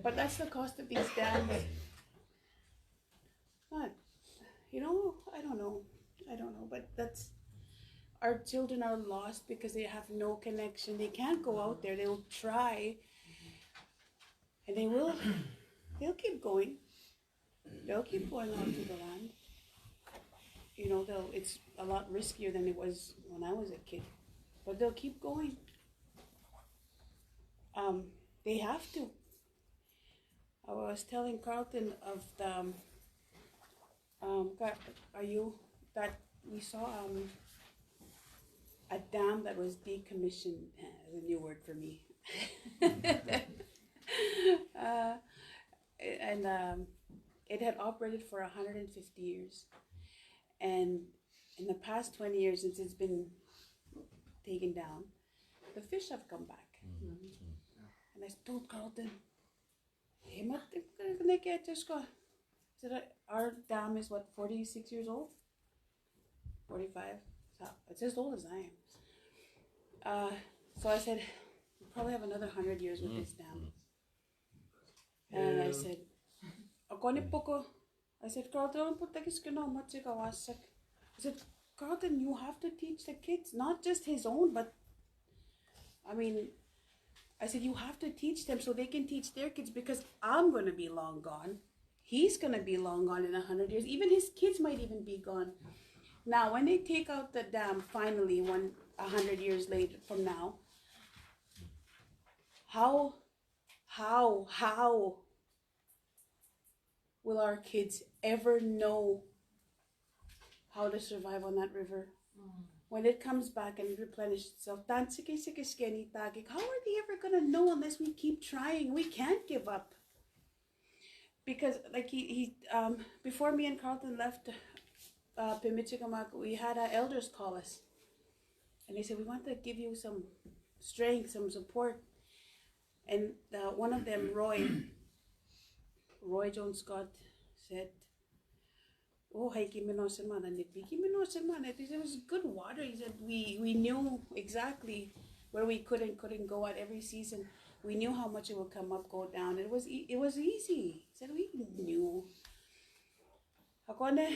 But that's the cost of these dams. But, I don't know, but that's, our children are lost because they have no connection. They can't go out there. They'll try, and they'll keep going. They'll keep going out to the land. It's a lot riskier than it was when I was a kid, but they'll keep going. They have to. I was telling Carlton of the, that we saw a dam that was decommissioned. That's a new word for me. It had operated for 150 years. And in the past 20 years, since it's been taken down, the fish have come back. And I told Carlton, hey, our dam is 46 years old? 45? So it's as old as I am. So I said, we'll probably have another 100 years with this dam. And I said, Carlton, I said, Carlton, you have to teach the kids, not just his own, but I said, you have to teach them so they can teach their kids, because I'm going to be long gone. He's going to be long gone in 100 years. Even his kids might even be gone. Now, when they take out the dam, finally, 100 years later from now, how will our kids ever know how to survive on that river? When it comes back and replenishes itself, how are they ever going to know unless we keep trying? We can't give up. Because he before me and Carlton left Pimichikamak, we had our elders call us. And they said, we want to give you some strength, some support. And one of them, Roy Jones Scott, said, oh, hey, it was good water. He said, we knew exactly where we could and couldn't go at every season. We knew how much it would come up, go down. It was easy. He said, we knew.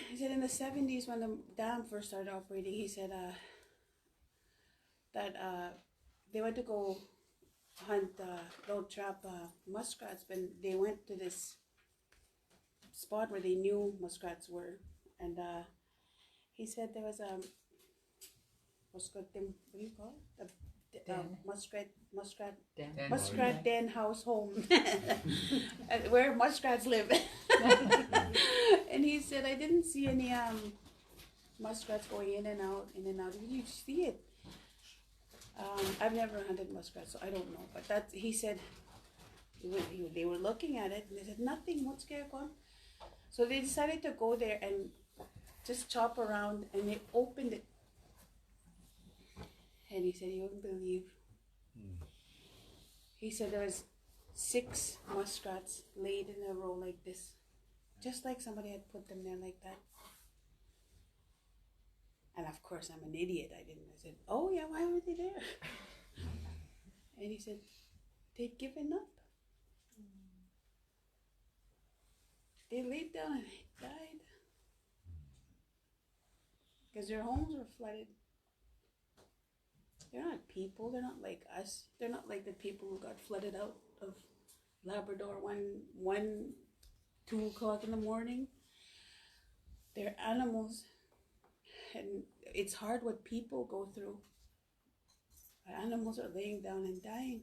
He said in the 70s when the dam first started operating, he said that they went to go hunt, trap muskrats, but they went to this spot where they knew muskrats were, and he said there was what do you call it? Den. den house home, where muskrats live. And he said, I didn't see any muskrats going in and out, in and out. Did you see it? I've never hunted muskrats, so I don't know. But he said, they were looking at it and they said, nothing, what's going on? So they decided to go there and just chop around, and they opened it. And he said, you wouldn't believe. He said there was 6 muskrats laid in a row like this. Just like somebody had put them there like that. And of course, I'm an idiot. I said, oh yeah, why were they there? And he said, they'd given up. They laid down and they died. Because their homes were flooded. They're not people. They're not like us. They're not like the people who got flooded out of Labrador 2 o'clock in the morning. They're animals. And it's hard what people go through. Animals are laying down and dying.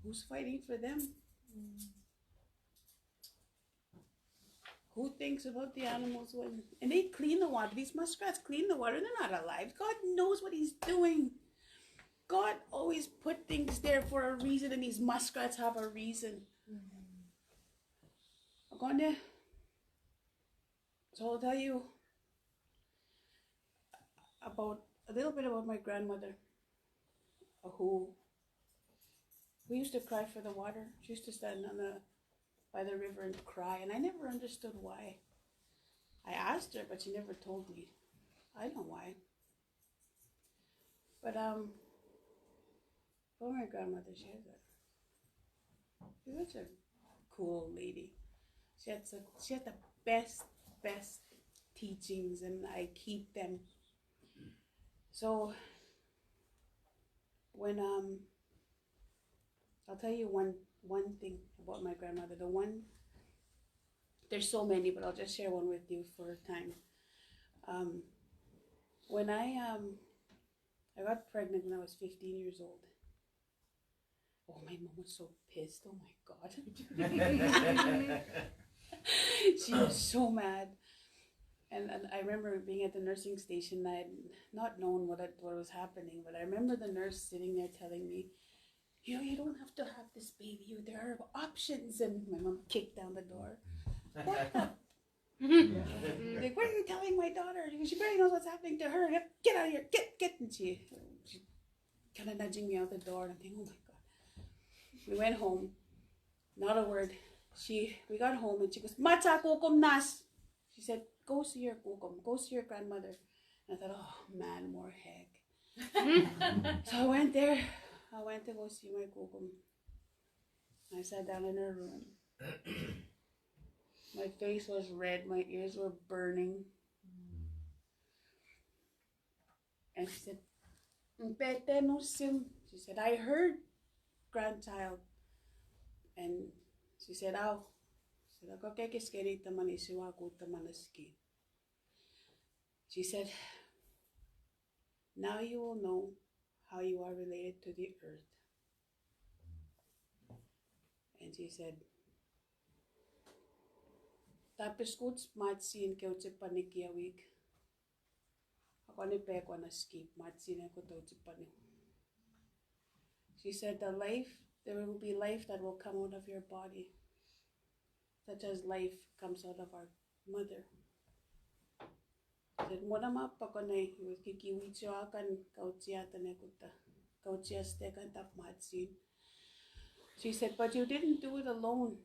Who's fighting for them? Who thinks about the animals when... And they clean the water. These muskrats clean the water. They're not alive. God knows what he's doing. God always put things there for a reason, and these muskrats have a reason. I'm going to... So I'll tell you a little bit about my grandmother, who we used to cry for the water. She used to stand by the river and cry, and I never understood why. I asked her, but she never told me. I know why. But for my grandmother, she's such a cool old lady. She had the best teachings, and I keep them. So when I'll tell you one thing about my grandmother. There's so many, but I'll just share one with you for time. When I got pregnant when I was 15 years old. Oh, my mom was so pissed. Oh my God. She was so mad. And I remember being at the nursing station. I had not known what was happening, but I remember the nurse sitting there telling me, you don't have to have this baby. There are options. And my mom kicked down the door. What the? Like, what are you telling my daughter? She barely knows what's happening to her. Get out of here. Get. And she kind of nudging me out the door. And I'm thinking, oh my God. We went home. Not a word. We got home and she goes, Mata kukum nas. She said, go see your kukum. Go see your grandmother. And I thought, oh man, more heck. So I went there. I went to go see my kukum. I sat down in her room. My face was red. My ears were burning. And she said, Pete no sim. She said, I heard, grandchild. And she said, ow. She said, now you will know how you are related to the earth. And she said, tapos kuts matsin keuche panikia week. Ako ni pe ko na skip matsin ko to pani. She said, there will be life that will come out of your body, such as life comes out of our mother. She said, mona mapako na kikiwitso akan kautia tanekuta. Kautia stekan tap matsin. She said, but you didn't do it alone.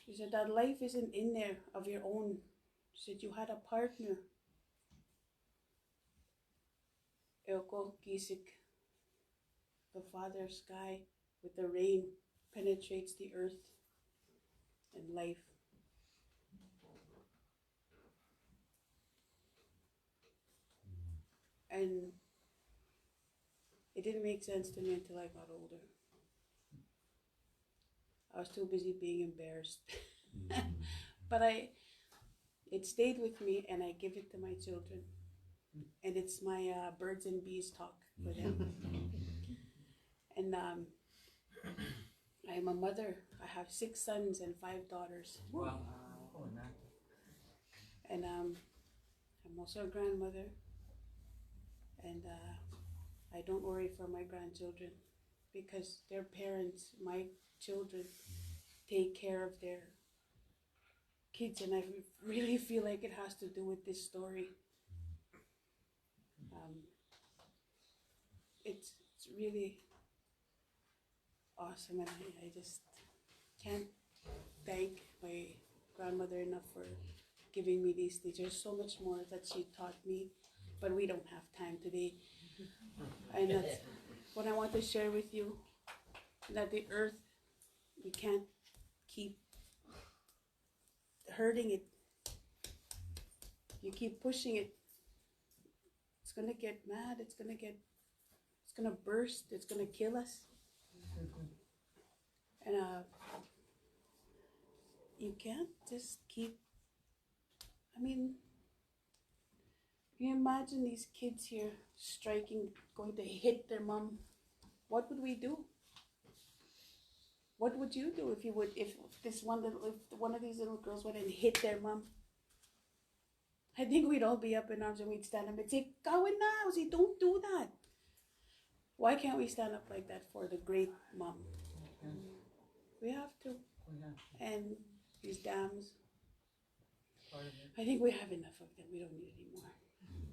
She said, that life isn't in there of your own. She said, you had a partner. Eoko kisik, the Father sky with the rain penetrates the earth and life. And it didn't make sense to me until I got older. I was too busy being embarrassed. But it stayed with me, and I give it to my children. And it's my birds and bees talk for them. And I'm a mother. I have 6 sons and 5 daughters. Wow. And I'm also a grandmother. And I don't worry for my grandchildren because their parents, my children, take care of their kids. And I really feel like it has to do with this story. It's really awesome, and I just can't thank my grandmother enough for giving me these things. There's so much more that she taught me, but we don't have time today. And that's what I want to share with you, that the earth, we can't keep hurting it. You keep pushing it, it's gonna get mad, it's gonna burst, it's gonna kill us. And you can't just keep, can you imagine these kids here striking, going to hit their mom? What would we do? What would you do if one of these little girls went and hit their mom? I think we'd all be up in arms and we'd stand up and say, "Gawin na, say, don't do that." Why can't we stand up like that for the great mom? We have to. And these dams, I think we have enough of them. We don't need any more.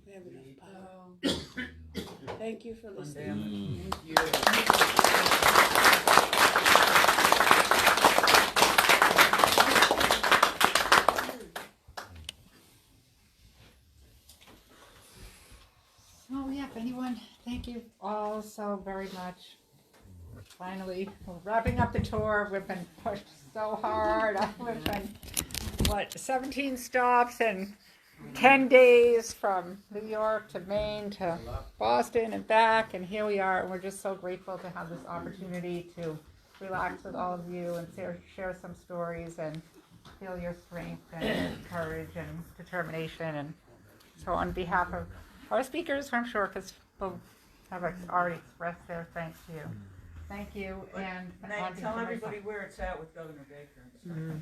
We have enough power. Thank you for listening. Oh yeah, if anyone, thank you all so very much. Finally, we're wrapping up the tour. We've been pushed so hard. We've been, 17 stops in 10 days from New York to Maine to Boston and back, and here we are, and we're just so grateful to have this opportunity to relax with all of you and share some stories and feel your strength and courage and determination. And so on behalf of our speakers, I'm sure, because people have already expressed their thanks to you. Thank you. And Tell everybody where it's at with Governor Baker.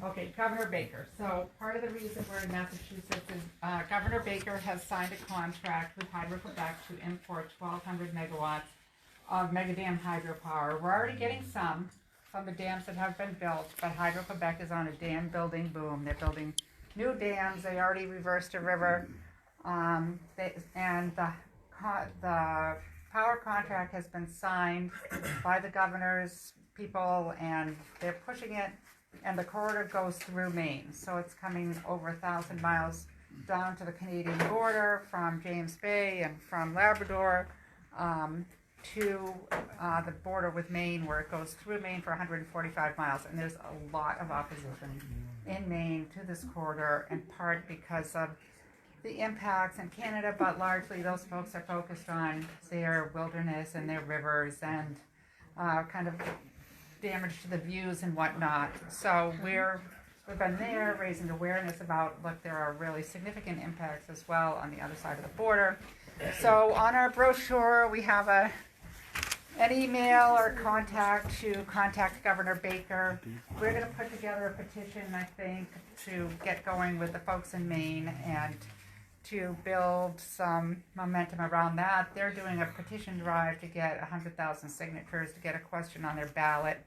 Okay, Governor Baker. So part of the reason we're in Massachusetts is Governor Baker has signed a contract with Hydro-Quebec to import 1,200 megawatts of Megadam hydropower. We're already getting some from the dams that have been built, but Hydro-Quebec is on a dam building boom. They're building new dams. They already reversed a river. And the power contract has been signed by the governor's people, and they're pushing it, and the corridor goes through Maine. So it's coming over 1,000 miles down to the Canadian border from James Bay and from Labrador to the border with Maine, where it goes through Maine for 145 miles. And there's a lot of opposition in Maine to this corridor, in part because of the impacts in Canada, but largely those folks are focused on their wilderness and their rivers and kind of damage to the views and whatnot. So we've been there raising awareness about, look, there are really significant impacts as well on the other side of the border. So on our brochure, we have an email or contact Governor Baker. We're going to put together a petition, I think, to get going with the folks in Maine and to build some momentum around that. They're doing a petition drive to get 100,000 signatures to get a question on their ballot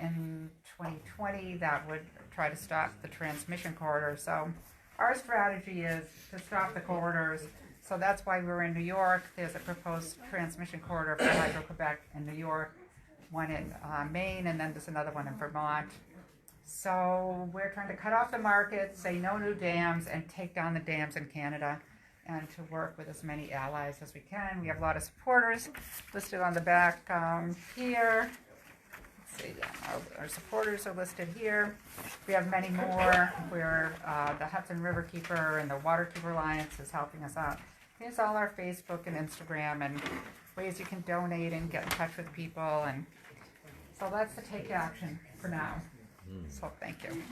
in 2020 that would try to stop the transmission corridor. So our strategy is to stop the corridors. So that's why we're in New York. There's a proposed transmission corridor for Hydro-Quebec in New York, one in Maine, and then there's another one in Vermont. So we're trying to cut off the market, say no new dams, and take down the dams in Canada, and to work with as many allies as we can. We have a lot of supporters listed on the back here. Let's see, our supporters are listed here. We have many more where the Hudson Riverkeeper and the Waterkeeper Alliance is helping us out. Here's all our Facebook and Instagram and ways you can donate and get in touch with people. And so that's the take action for now. So thank you.